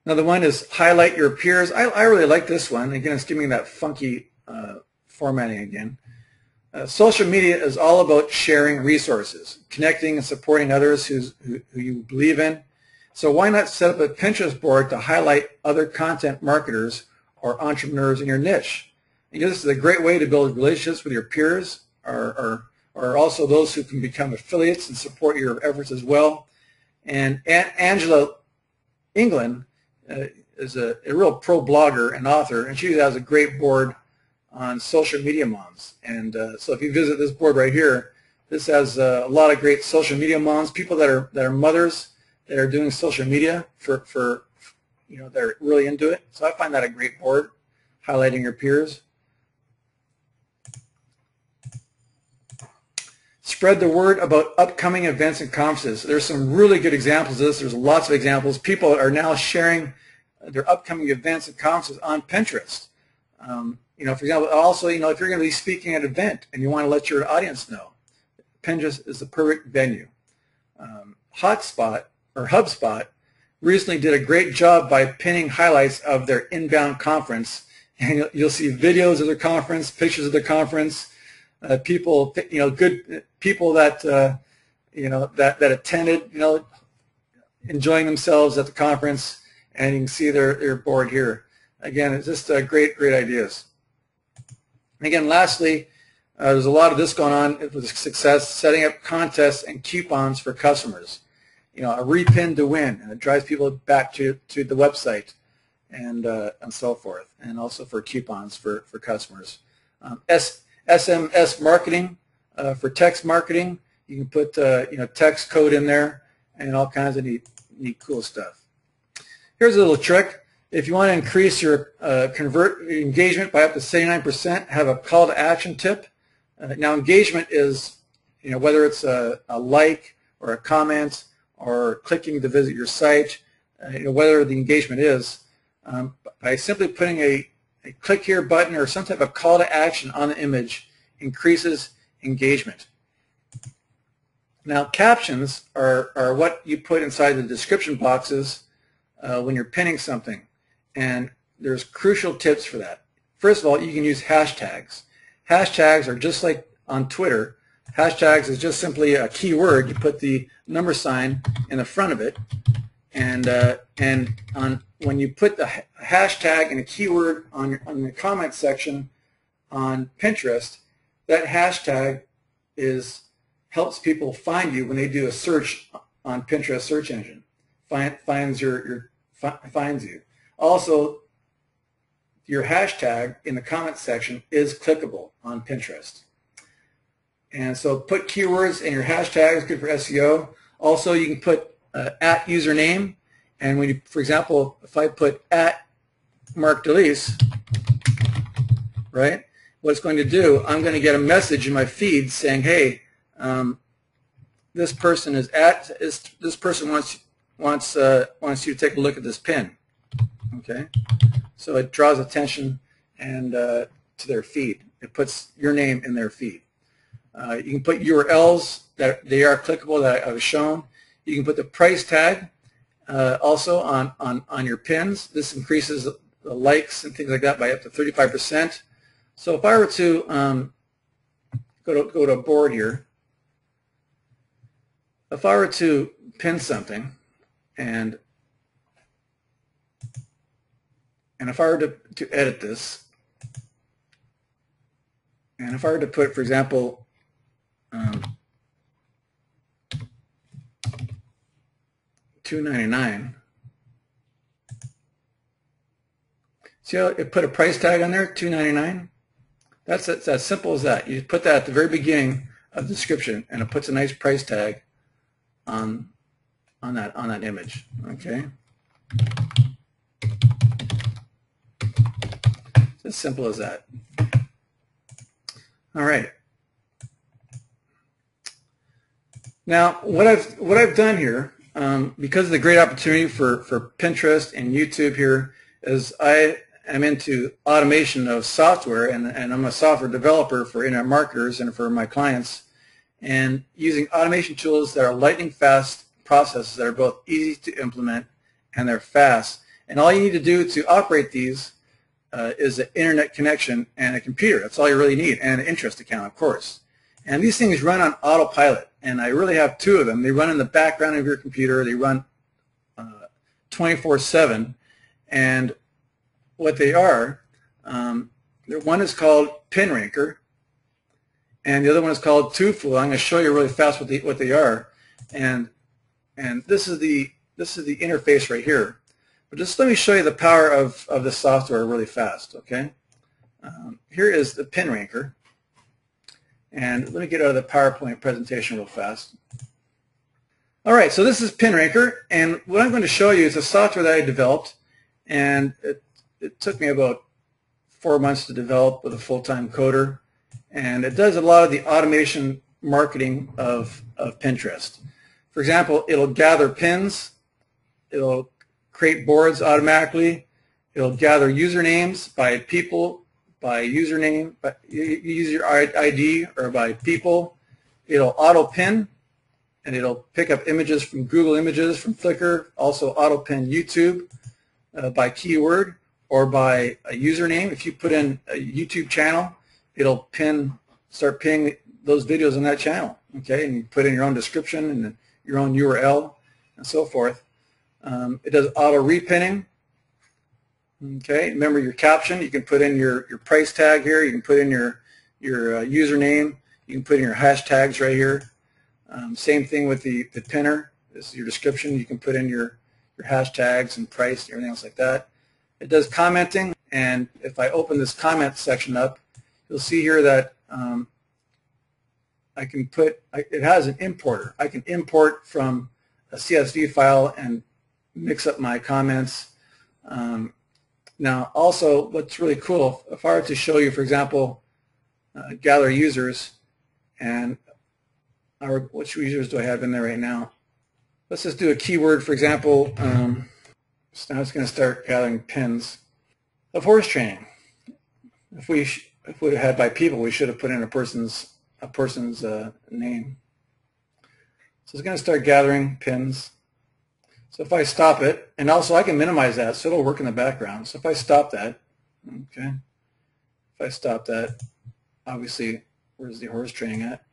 Another one is highlight your peers. I really like this one. Again, it's giving me that funky formatting again. Social media is all about sharing resources, connecting and supporting others who you believe in. So why not set up a Pinterest board to highlight other content marketers or entrepreneurs in your niche? This is a great way to build relationships with your peers or also those who can become affiliates and support your efforts as well. And Angela England is a real pro blogger and author, and she has a great board on social media moms. And so if you visit this board right here, this has a lot of great social media moms, people that are mothers that are doing social media for they're really into it. So I find that a great board, highlighting your peers. Spread the word about upcoming events and conferences. There's some really good examples of this. There's lots of examples. People are now sharing their upcoming events and conferences on Pinterest. For example, also, if you're going to be speaking at an event and you want to let your audience know, Pinterest is the perfect venue. HubSpot recently did a great job by pinning highlights of their inbound conference, and you'll see videos of their conference, pictures of their conference, people, good people that that attended, enjoying themselves at the conference, and you can see their board here. Again, it's just great ideas. And again, lastly, there's a lot of this going on with success, setting up contests and coupons for customers. A repin to win, and it drives people back to the website, and so forth, and also for coupons for customers. SMS marketing for text marketing. You can put text code in there and all kinds of neat cool stuff. Here's a little trick. If you want to increase your engagement by up to 79%, have a call to action tip. Now engagement is whether it's a like or a comment or clicking to visit your site, whether the engagement is, by simply putting a click here button or some type of call to action on the image increases engagement. Now captions are what you put inside the description boxes when you're pinning something, and there's crucial tips for that. First of all, you can use hashtags. Hashtags are just like on Twitter. Hashtags is just simply a keyword. You put the number sign in the front of it, and when you put the hashtag and a keyword on the comment section on Pinterest, that hashtag helps people find you when they do a search on Pinterest search engine. Finds you. Also, your hashtag in the comment section is clickable on Pinterest. And so put keywords in your hashtags, good for SEO. Also, you can put at username, and when you, for example, if I put at Mark Dulisse, right, what it's going to do, I'm going to get a message in my feed saying, hey, this person wants you to take a look at this pin. Okay, so it draws attention and to their feed. It puts your name in their feed. You can put URLs that they are clickable that I was shown. You can put the price tag also on your pins. This increases the likes and things like that by up to 35%. So if I were to go to a board here, if I were to pin something, and if I were to edit this, and if I were to put, for example, $2.99. See how it put a price tag on there, $2.99? That's as simple as that. You put that at the very beginning of the description, and it puts a nice price tag on that image. Okay. It's as simple as that. All right. Now, what I've done here, because of the great opportunity for Pinterest and YouTube here, is I am into automation of software, and I'm a software developer for internet marketers and for my clients, and using automation tools that are lightning fast processes that are both easy to implement and they're fast. And all you need to do to operate these is an internet connection and a computer. That's all you really need, and an interest account, of course. And these things run on autopilot, and I really have two of them. They run in the background of your computer. They run 24/7, and what they are, one is called PinRanker, and the other one is called TwoFool. I'm going to show you really fast what they are, and this is the interface right here. But just let me show you the power of the software really fast. Okay, here is the PinRanker. And let me get out of the PowerPoint presentation real fast. All right, so this is PinRanker, and what I'm going to show you is a software that I developed, and it took me about 4 months to develop with a full-time coder, and it does a lot of the automation marketing of Pinterest. For example, it'll gather pins, it'll create boards automatically, it'll gather usernames by people, by username, by user ID, or by people. It'll auto-pin, and it'll pick up images from Google Images, from Flickr, also auto-pin YouTube by keyword or by a username. If you put in a YouTube channel, it'll start pinning those videos on that channel, okay? And you put in your own description and your own URL and so forth. It does auto-repinning. Okay, remember your caption. You can put in your price tag here. You can put in your username. You can put in your hashtags right here. Same thing with the pinner. This is your description. You can put in your hashtags and price and everything else like that. It does commenting, and if I open this comment section up, you'll see here that I can it has an importer. I can import from a CSV file and mix up my comments. Now, also, what's really cool, if I were to show you, for example, gather users, and which users do I have in there right now? Let's just do a keyword, for example. So now it's going to start gathering pins of horse training. If we had by people, we should have put in a person's name. So it's going to start gathering pins. So if I stop it, and also I can minimize that so it'll work in the background. So if I stop that, okay, if I stop that, obviously, where's the horse training at?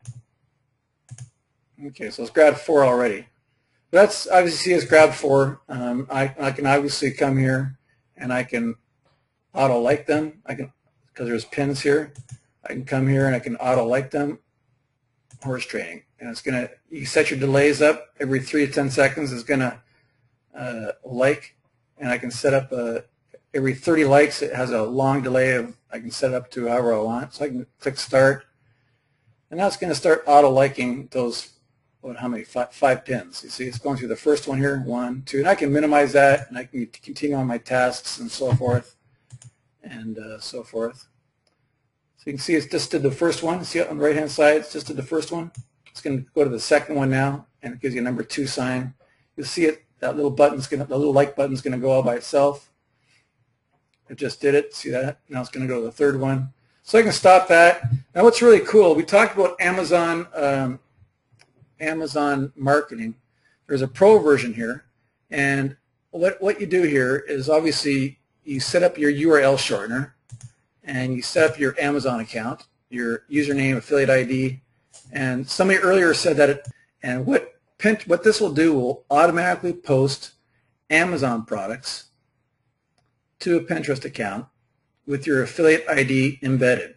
Okay, so it's grabbed 4 already. But that's obviously, see, it's grabbed 4. I can obviously come here and I can auto-like them. I can because there's pins here. I can come here and I can auto like them. Horse trading, and it's gonna. You set your delays up every 3 to 10 seconds. It's gonna like, and I can set up every 30 likes. It has a long delay of. I can set it up to however I want. So I can click start, and now it's going to start auto liking those. What? How many? Five pins. You see, it's going through the first one here. 1, 2, and I can minimize that, and I can continue on my tasks and so forth, and so forth. So you can see it's just did the first one. See it on the right-hand side? It's just did the first one. It's going to go to the second one now, and it gives you a number 2 sign. You'll see it. That little button's going to, the little like button's going to go all by itself. It just did it. See that? Now it's going to go to the third one. So I can stop that. Now what's really cool, we talked about Amazon, Amazon marketing. There's a pro version here, and what you do here is obviously you set up your URL shortener, and you set up your Amazon account, your username, affiliate ID, and somebody earlier said that and what this will do will automatically post Amazon products to a Pinterest account with your affiliate ID embedded,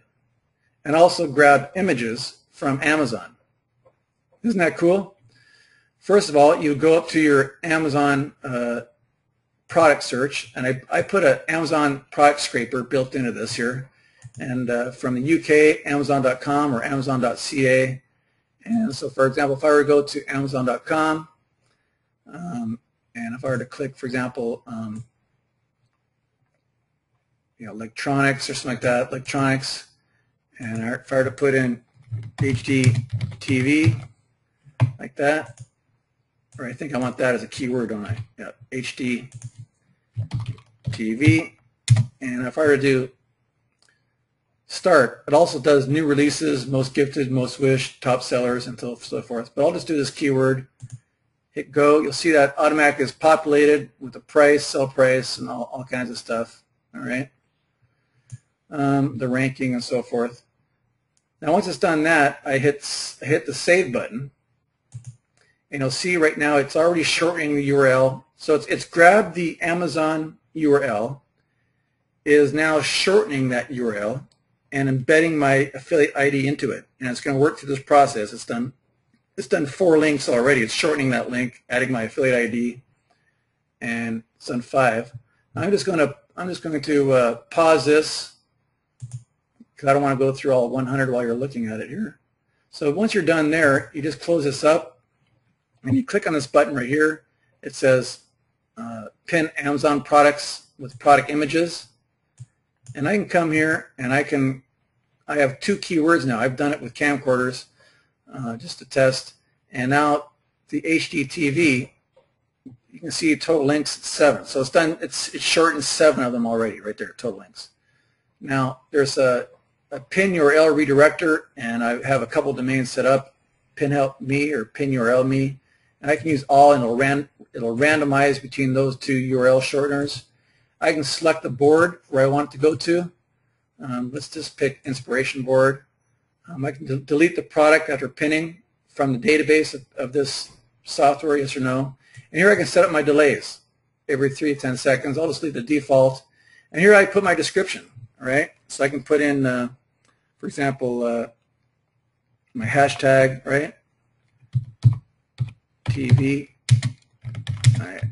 and also grab images from Amazon. Isn't that cool? First of all, you go up to your Amazon product search, and I put an Amazon product scraper built into this here, and from the UK, Amazon.com or Amazon.ca. And so, for example, if I were to go to Amazon.com, and if I were to click, for example, electronics or something like that, electronics, and if I were to put in HD TV, like that, or I think I want that as a keyword, don't I? Yeah, HD TV, and if I were to do start, it also does new releases, most gifted, most wished, top sellers, and so forth. But I'll just do this keyword, hit go. You'll see that automatically is populated with the price, sell price, and all kinds of stuff. All right, the ranking and so forth. Now once it's done that, I hit the save button, and you'll see right now it's already shortening the URL. So it's grabbed the Amazon URL, is now shortening that URL and embedding my affiliate ID into it, and it's going to work through this process. It's done 4 links already. It's shortening that link, adding my affiliate ID, and it's done 5. Now I'm just going to pause this because I don't want to go through all 100 while you're looking at it here. So once you're done there, you just close this up, and you click on this button right here. It says pin Amazon products with product images. And I can come here and I have 2 keywords now. I've done it with camcorders just to test. And now the HDTV, you can see total links 7. So it's done. It's shortened 7 of them already right there, total links. Now there's a pin URL redirector, and I have a couple domains set up, pin help me or pin URL me, and I can use all, and it'll randomize between those 2 URL shorteners. I can select the board where I want it to go to. Let's just pick inspiration board. I can delete the product after pinning from the database of this software, yes or no. And here I can set up my delays every 3 to 10 seconds. I'll just leave the default. And here I put my description, all right? So I can put in, for example, my hashtag, right? TV. All right.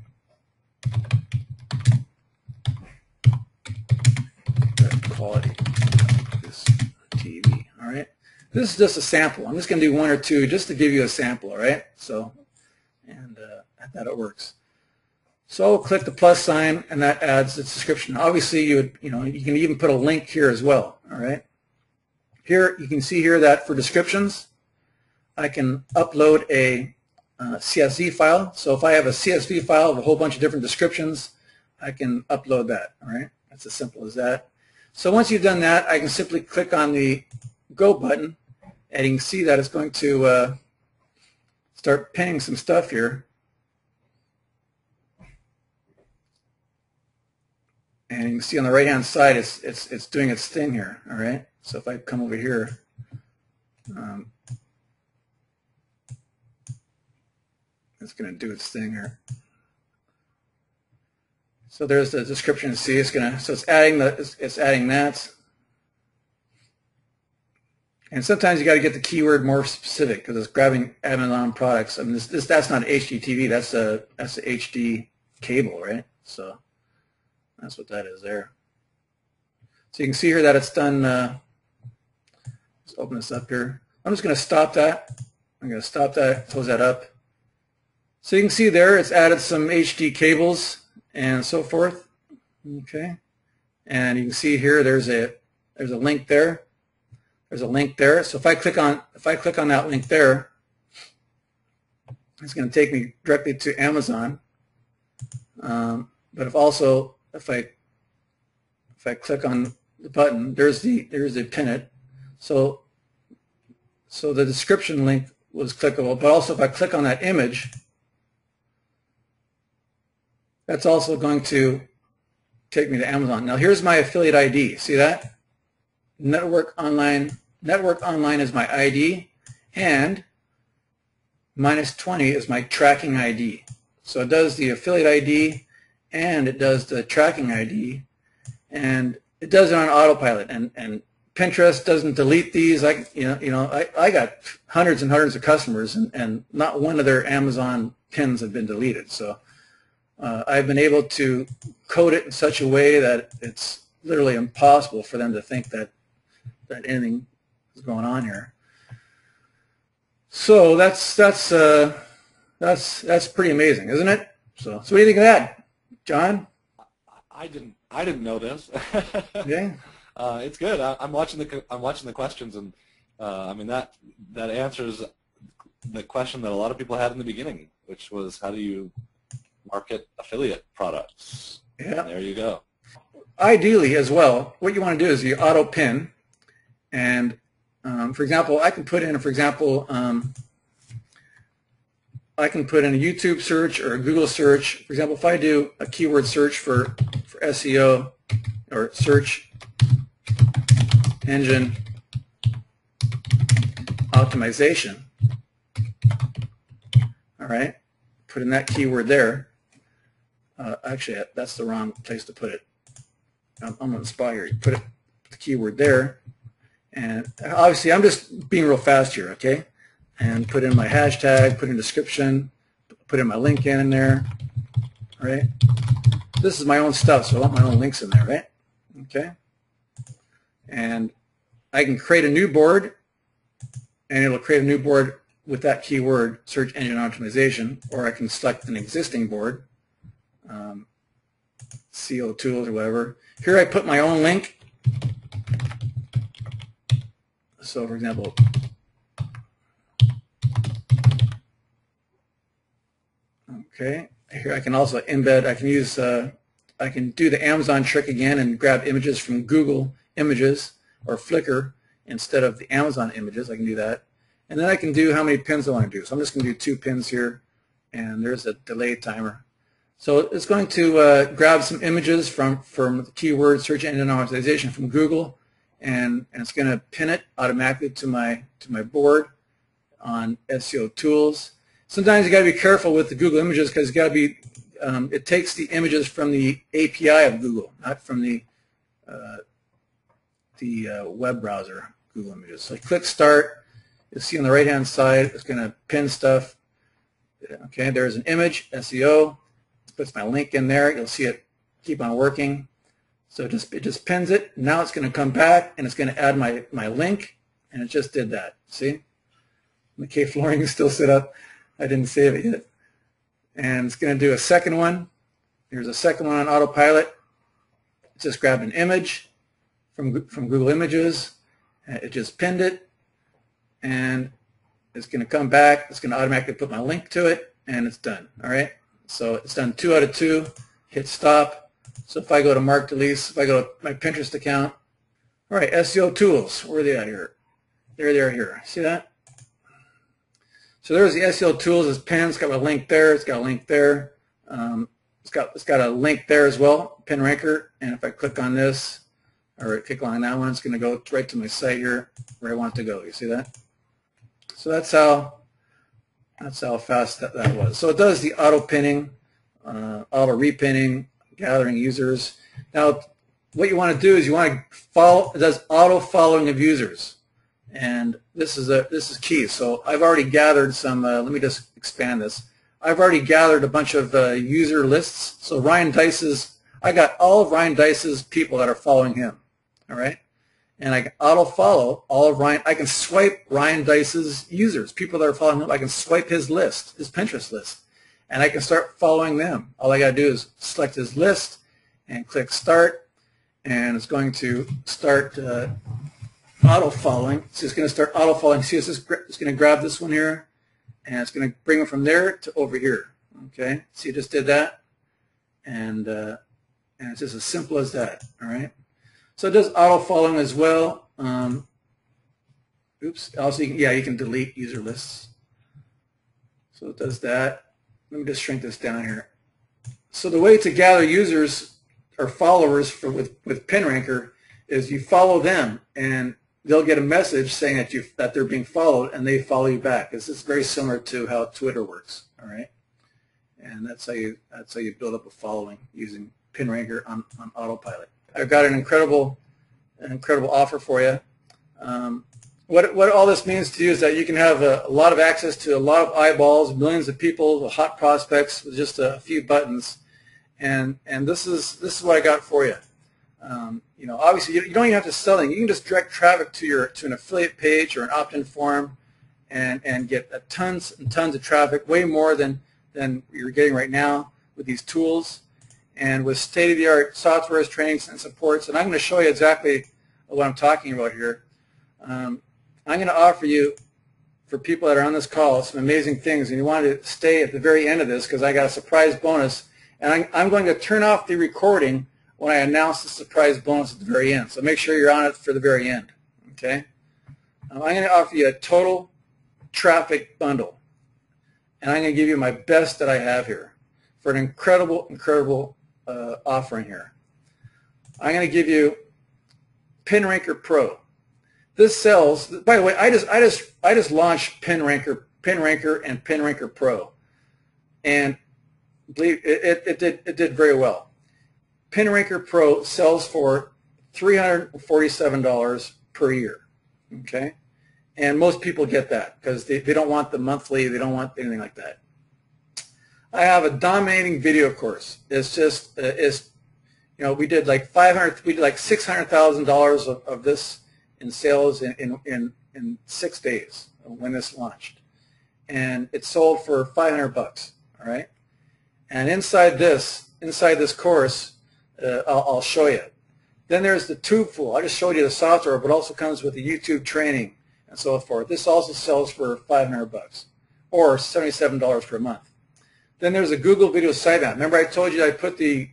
Quality this TV. All right. This is just a sample. I'm just going to do 1 or 2 just to give you a sample. All right. So, and that it works. So I'll click the plus sign, and that adds the description. Obviously, you can even put a link here as well. All right. Here you can see here that for descriptions, I can upload a CSV file. So if I have a CSV file of a whole bunch of different descriptions, I can upload that. All right. That's as simple as that. So once you've done that, I can simply click on the Go button, and you can see that it's going to start pinning some stuff here. And you can see on the right-hand side, it's doing its thing here. All right. So if I come over here, it's going to do its thing here. So there's the description. See, it's adding that. And sometimes you got to get the keyword more specific because it's grabbing Amazon products. I mean, that's not HDTV. That's a HD cable, right? So that's what that is there. So you can see here that it's done. Let's open this up here. I'm just going to stop that. I'm going to stop that, close that up. So you can see there it's added some HD cables and so forth. Okay, and you can see here there's a link there. There's a link there. So if I click on that link there, it's going to take me directly to Amazon. But if I click on the button, there's the pin it. So the description link was clickable. But also if I click on that image, that's also going to take me to Amazon. Now here's my affiliate ID. See that? Network Online is my ID, and -20 is my tracking ID. So it does the affiliate ID, and it does the tracking ID, and it does it on autopilot. And Pinterest doesn't delete these. I got hundreds and hundreds of customers, and not one of their Amazon pins have been deleted. So I've been able to code it in such a way that it's literally impossible for them to think that anything is going on here. So that's pretty amazing, isn't it? So what do you think of that, John? I didn't know this. Yeah. It's good. I'm watching the questions, and I mean that answers the question that a lot of people had in the beginning, which was how do you market affiliate products? Yeah. And there you go. Ideally, as well, what you want to do is you auto pin, and for example, I can put in, I can put in a YouTube search or a Google search. For example, if I do a keyword search for SEO or search engine optimization, all right, put in that keyword there. Actually, that's the wrong place to put it. I'm on the spot here. You put the keyword there, and obviously I'm just being real fast here, okay? And put in my hashtag, put in description, put in my link in there, right? This is my own stuff, so I want my own links in there, right? Okay. And I can create a new board, and it'll create a new board with that keyword, search engine optimization, or I can select an existing board, CO tools or whatever. Here I put my own link. So for example, okay, here I can also embed, I can use, I can do the Amazon trick again and grab images from Google Images or Flickr instead of the Amazon images. I can do that. And then I can do how many pins I want to do. So I'm just going to do 2 pins here, and there's a delay timer. So it's going to grab some images from the keyword search engine optimization from Google, and it's going to pin it automatically to my board on SEO tools. Sometimes you got to be careful with the Google images because it takes the images from the API of Google, not from the web browser Google Images. So I click Start. You'll see on the right-hand side it's going to pin stuff. Okay, there's an image, SEO. Puts my link in there. You'll see it keep on working. So it just pins it. Now it's going to come back and it's going to add my link, and it just did that. See? McKay Flooring is still set up. I didn't save it yet. And it's going to do a second one. Here's a second one on autopilot. It just grabbed an image from Google Images. It just pinned it, and it's going to come back. It's going to automatically put my link to it, and it's done. All right. So it's done 2 out of 2. Hit stop. So if I go to Mark Dulisse, if I go to my Pinterest account, all right, SEO tools, where are they at here? There they are here. See that? So there's the SEO tools. It's pinned. It's got a link there. It's got a link there. It's got a link there as well, pin ranker. And if I click on this or click on that one, it's going to go right to my site here where I want it to go. You see that? So that's how fast that was. So it does the auto pinning, auto repinning, gathering users. Now, what you want to do is you want to follow. It does auto following of users. And this is key. So I've already gathered some. Let me just expand this. I've already gathered a bunch of user lists. So Ryan Dice's, I got all of Ryan Dice's people that are following him. All right, and I can auto follow all of Ryan. I can swipe Ryan Dice's users, people that are following him. I can swipe his list, his Pinterest list, and I can start following them. All I got to do is select his list and click start, and it's going to start auto following. So it's going to start auto following. See, it's going to grab this one here, and it's going to bring it from there to over here. Okay, see, it just did that, and it's just as simple as that. All right. So it does auto following as well. Oops. Also, you can delete user lists. So it does that. Let me just shrink this down here. So the way to gather users or followers with PinRanker is you follow them, and they'll get a message saying that they're being followed, and they follow you back. This is very similar to how Twitter works. All right, and that's how you build up a following using PinRanker on autopilot. I've got an incredible offer for you. What all this means to you is that you can have a lot of access to a lot of eyeballs, millions of people, hot prospects with just a few buttons, and this is what I got for you. Obviously you don't even have to sell anything. You can just direct traffic to an affiliate page or an opt-in form, and get tons and tons of traffic, way more than you're getting right now with these tools. And with state-of-the-art softwares, trainings, and supports, and I'm going to show you exactly what I'm talking about here. I'm going to offer you, for people that are on this call, some amazing things, and you want to stay at the very end of this because I got a surprise bonus, and I'm going to turn off the recording when I announce the surprise bonus at the very end. So make sure you're on it for the very end. Okay? I'm going to offer you a total traffic bundle, and I'm going to give you my best that I have here for an incredible offering here. I'm going to give you PinRanker Pro. This sells. By the way, I just launched PinRanker and PinRanker Pro, and believe it did very well. PinRanker Pro sells for $347 per year. Okay, and most people get that because they don't want the monthly. They don't want anything like that. I have a dominating video course. It's just we did like $600,000 of this in sales in 6 days when this launched, and it sold for $500. All right, and inside this course, I'll show you. Then there's the TubeFul. I just showed you the software, but also comes with the YouTube training and so forth. This also sells for $500 or $77 per month. Then there's a Google Video Sitemap. Remember I told you I put the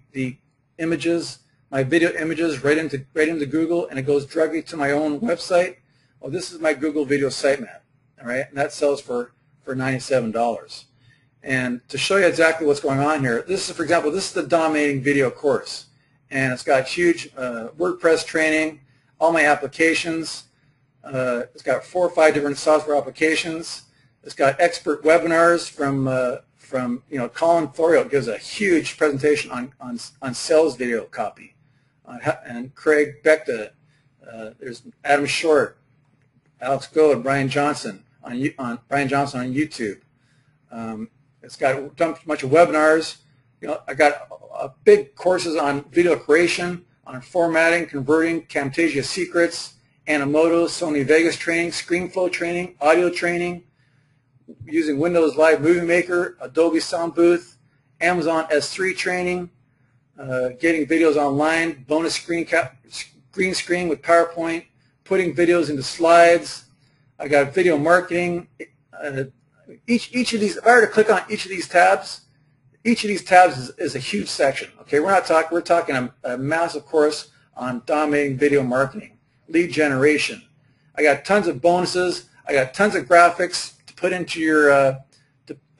images, my video images right into Google, and it goes directly to my own website. Well, this is my Google Video Sitemap, all right, and that sells for $97. And to show you exactly what's going on here, this is, for example, this is the dominating video course, and it's got huge WordPress training, all my applications. It's got 4 or 5 different software applications. It's got expert webinars from Colin Thoriot gives a huge presentation on sales video copy, and Craig Beckta. There's Adam Short, Alex Goad, Brian Johnson on YouTube. It's got a bunch of webinars. I got big courses on video creation, on formatting, converting, Camtasia secrets, Animoto, Sony Vegas training, ScreenFlow training, audio training, using Windows Live Movie Maker, Adobe Sound Booth, Amazon S3 training, getting videos online, bonus green screen with PowerPoint, putting videos into slides. I got video marketing. Each of these, if I were to click on each of these tabs is a huge section. Okay, we're talking a massive course on dominating video marketing, lead generation. I got tons of bonuses. I got tons of graphics to put into your. I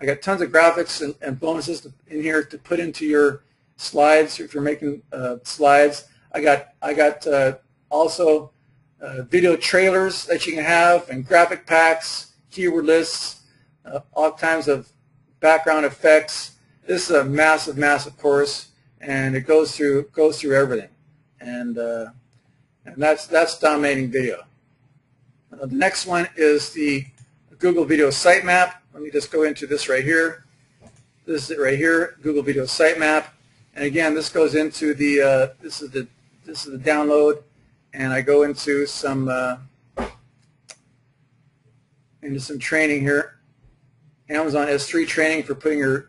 got tons of graphics and bonuses in here to put into your slides if you're making slides. I got also video trailers that you can have, and graphic packs, keyword lists, all kinds of background effects. This is a massive course, and it goes through everything, and that's dominating video. The next one is the Google Video Sitemap. Let me just go into this right here. This is it right here, Google Video Sitemap. And again, this goes into the this is the download, and I go into some training here. Amazon S3 training for putting your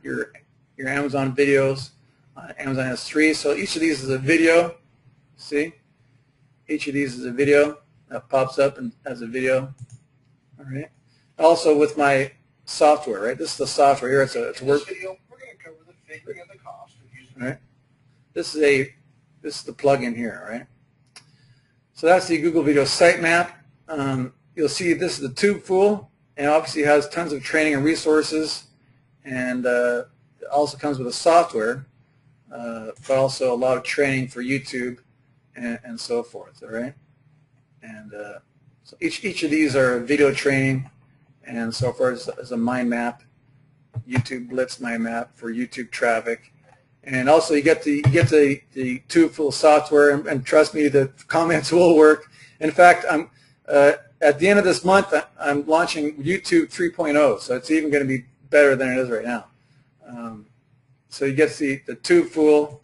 Amazon videos on Amazon S3. So each of these is a video. See, each of these is a video that pops up and as a video. All right. Also with my software, right? This is the software here. It's a work. Video, we're going to cover the figuring of the cost of using. All right. This is the plugin here, all right? So that's the Google Video Sitemap. You'll see this is the TubeFool, and obviously it has tons of training and resources, and it also comes with a software, but also a lot of training for YouTube and so forth, all right? And so each of these are video training, and so forth as a mind map, YouTube Blitz mind map for YouTube traffic. And also you get the TubeFool software, and trust me, the comments will work. In fact, I'm at the end of this month, I'm launching YouTube 3.0, so it's even going to be better than it is right now. So you get the TubeFool.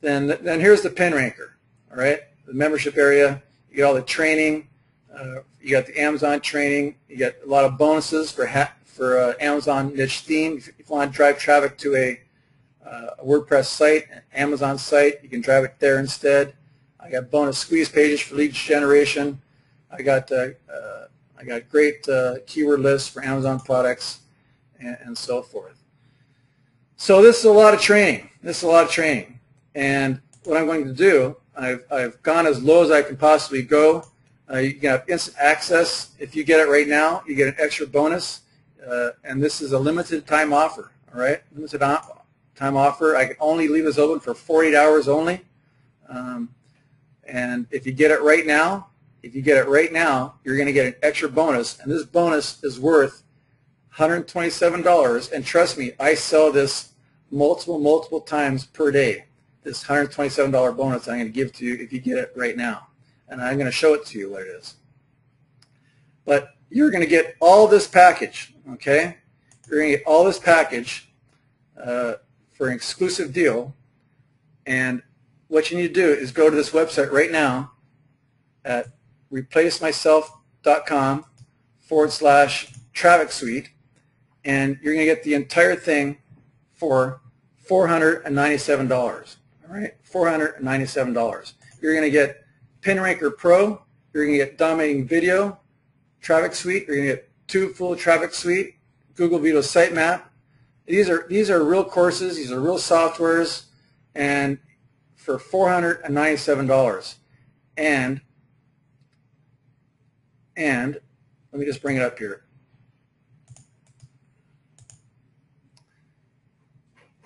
Then here's the pin ranker. All right, the membership area. You get all the training. You got the Amazon training. You get a lot of bonuses for Amazon niche theme. If you want to drive traffic to a WordPress site, an Amazon site, you can drive it there instead. I got bonus squeeze pages for lead generation. I got great keyword lists for Amazon products and so forth. So this is a lot of training. And what I'm going to do, I've gone as low as I can possibly go. You can have instant access. If you get it right now, you get an extra bonus. And this is a limited time offer. All right, limited time offer. I can only leave this open for 48 hours only. And if you get it right now, you're going to get an extra bonus, and this bonus is worth $127. And trust me, I sell this multiple times per day. This $127 bonus I'm going to give to you if you get it right now, and I'm going to show it to you what it is. But you're going to get all this package, okay? You're going to get all this package for an exclusive deal, and what you need to do is go to this website right now at replacemyself.com/traffic suite, and you're going to get the entire thing for $497. All right, $497. You're going to get PinRanker Pro. You're going to get Dominating Video Traffic Suite. You're going to get TubeFool Traffic Suite, Google Video Sitemap. These are real courses. These are real softwares, and for $497. And let me just bring it up here.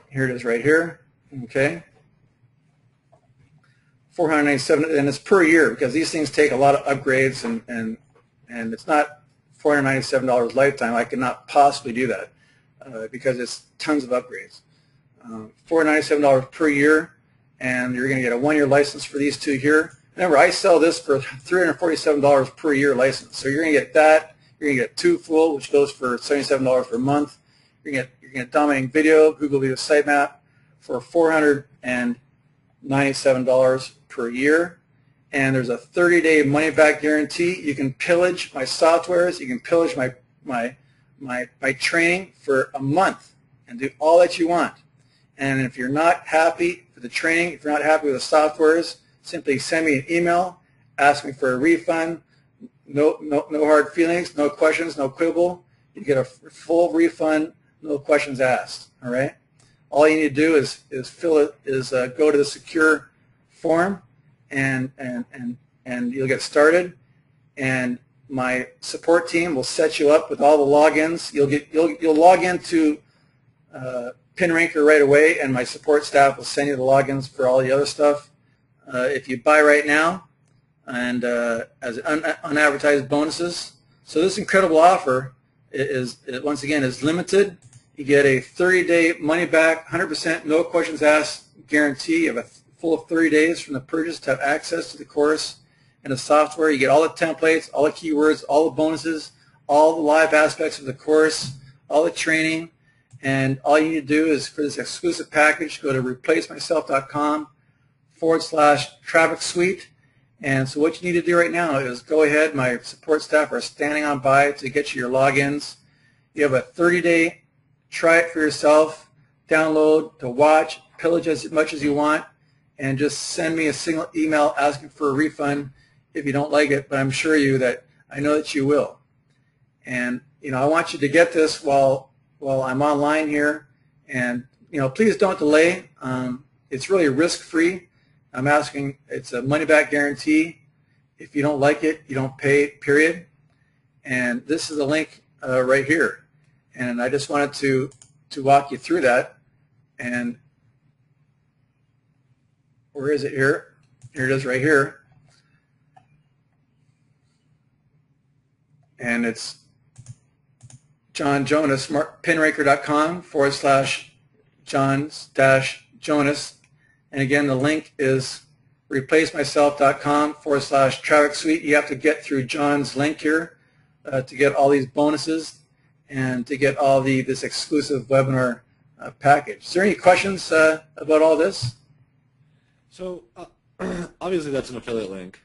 Here it is right here. Okay. $497, and it's per year because these things take a lot of upgrades, and it's not $497 lifetime. I could not possibly do that because it's tons of upgrades. $497 per year, and you're going to get a 1-year license for these two here. Remember, I sell this for $347 per year license. So you're going to get that. You're going to get TubeFool, which goes for $77 per month. You're going to get Dominating Video, Google Video Sitemap for $497 per year. And there's a 30-day money-back guarantee. You can pillage my softwares. You can pillage my training for a month and do all that you want. And if you're not happy with the training, if you're not happy with the softwares, simply send me an email, ask me for a refund. No hard feelings, no questions, no quibble. You get a full refund, no questions asked. All right. All you need to do is go to the secure form, and you'll get started. And my support team will set you up with all the logins. You'll log into PinRanker right away, and my support staff will send you the logins for all the other stuff. If you buy right now, and as unadvertised bonuses. So this incredible offer once again is limited. You get a 30-day money-back, 100% no questions asked guarantee of a full 30 days from the purchase to have access to the course, in the software. You get all the templates, all the keywords, all the bonuses, all the live aspects of the course, all the training, and all you need to do is for this exclusive package, go to replacemyself.com/traffic suite. And so what you need to do right now is go ahead. My support staff are standing on by to get you your logins. You have a 30-day, try it for yourself, download, to watch, pillage as much as you want, and just send me a single email asking for a refund if you don't like it, but I'm sure I know that you will. And I want you to get this while I'm online here, and please don't delay. It's really risk-free. I'm asking, it's a money-back guarantee. If you don't like it, you don't pay, period. And this is the link right here. And I just wanted to walk you through that. And where is it here? Here it is right here. And it's John Jonas, pinranker.com/Johns-Jonas. And again, the link is replacemyself.com/traffic suite. You have to get through John's link here to get all these bonuses and to get all this exclusive webinar package. Is there any questions about all this? So obviously that's an affiliate link.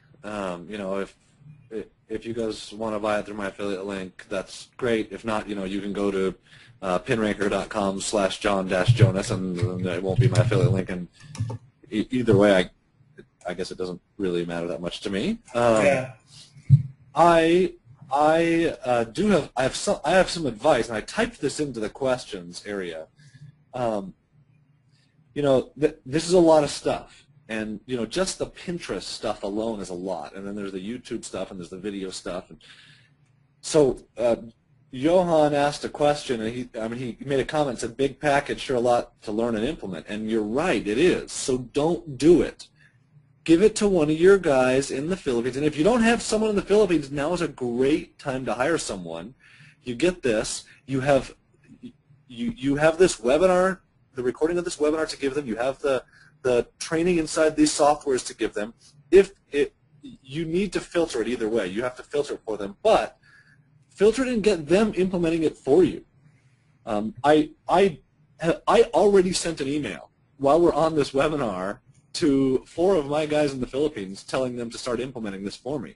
If you guys want to buy it through my affiliate link, that's great. If not, you can go to pinranker.com/John-Jonas, and it won't be my affiliate link. And either way, I guess it doesn't really matter that much to me. Yeah. I have some advice, and I typed this into the questions area. This is a lot of stuff, and just the Pinterest stuff alone is a lot, and then there's the YouTube stuff, and there's the video stuff, and so. Johan asked a question, and he made a comment, said, big package, sure a lot to learn and implement. And you're right, it is. So don't do it. Give it to one of your guys in the Philippines. And if you don't have someone in the Philippines, now is a great time to hire someone. You get this. You have this webinar, the recording of this webinar to give them. You have the training inside these softwares to give them. You need to filter it either way. You have to filter it for them. But filter it and get them implementing it for you. I already sent an email while we're on this webinar to 4 of my guys in the Philippines telling them to start implementing this for me.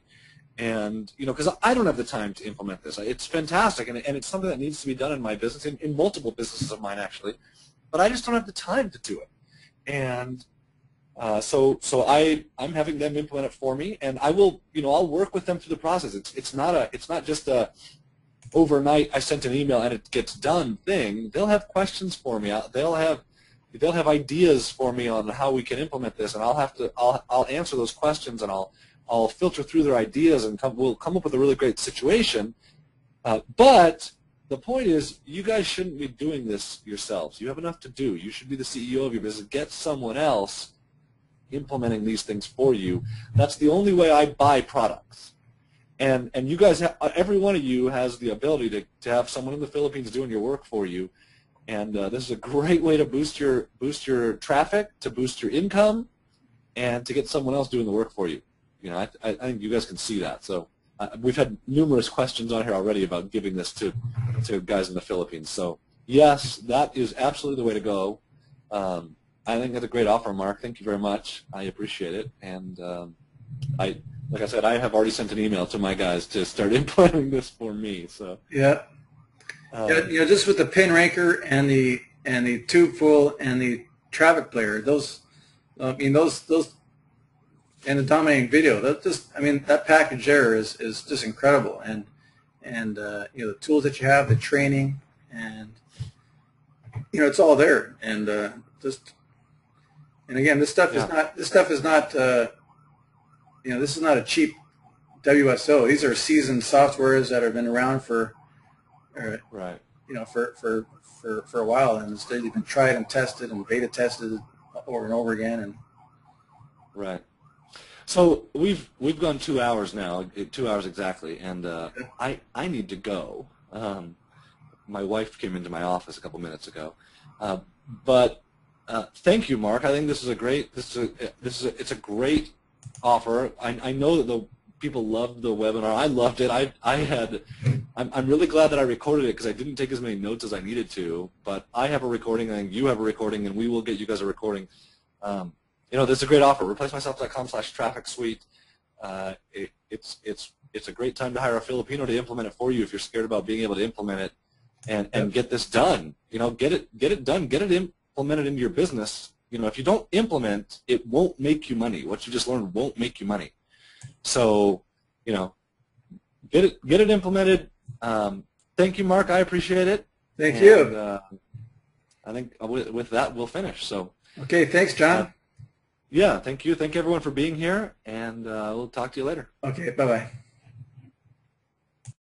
And, because I don't have the time to implement this. It's fantastic, and it's something that needs to be done in my business, in multiple businesses of mine actually, but I just don't have the time to do it. And so I'm having them implement it for me, and I will, I'll work with them through the process. It's not just a overnight I sent an email and it gets done thing. They'll have questions for me. They'll have ideas for me on how we can implement this, and I'll answer those questions, and I'll filter through their ideas, and we'll come up with a really great situation. But the point is, you guys shouldn't be doing this yourselves. You have enough to do. You should be the CEO of your business. Get someone else implementing these things for you. That's the only way I buy products. And you guys, every one of you has the ability to have someone in the Philippines doing your work for you. And this is a great way to boost your traffic, to boost your income, and to get someone else doing the work for you. I think you guys can see that. So we've had numerous questions on here already about giving this to guys in the Philippines. So yes, that is absolutely the way to go. I think that's a great offer, Mark. Thank you very much. I appreciate it. And like I said, I have already sent an email to my guys to start implementing this for me. So yeah, just with the Pinranker and the TubeFull and the Traffic Player, those and the dominating video, that package there is just incredible. And the tools that you have, the training, and it's all there. And and again, this stuff is not this is not a cheap WSO. These are seasoned softwares that have been around for right. For a while, and they've been tried and tested and beta tested over and over again. And right. So we've gone 2 hours now, 2 hours exactly, and I need to go. My wife came into my office a couple minutes ago, but thank you, Mark. I think this is a great it's a great offer. I know that people loved the webinar. I loved it. I'm really glad that I recorded it because I didn't take as many notes as I needed to. But I have a recording, and you have a recording, and we will get you guys a recording. This is a great offer. ReplaceMyself.com/traffic suite. It's a great time to hire a Filipino to implement it for you if you're scared about being able to implement it and get this done. Get it done. Get it implemented into your business. If you don't implement, it won't make you money. What you just learned won't make you money. So, get it implemented. Thank you, Mark. I appreciate it. Thank you. I think with that we'll finish. So. Okay. Thanks, John. Yeah. Thank you. Thank everyone for being here, and we'll talk to you later. Okay. Bye-bye.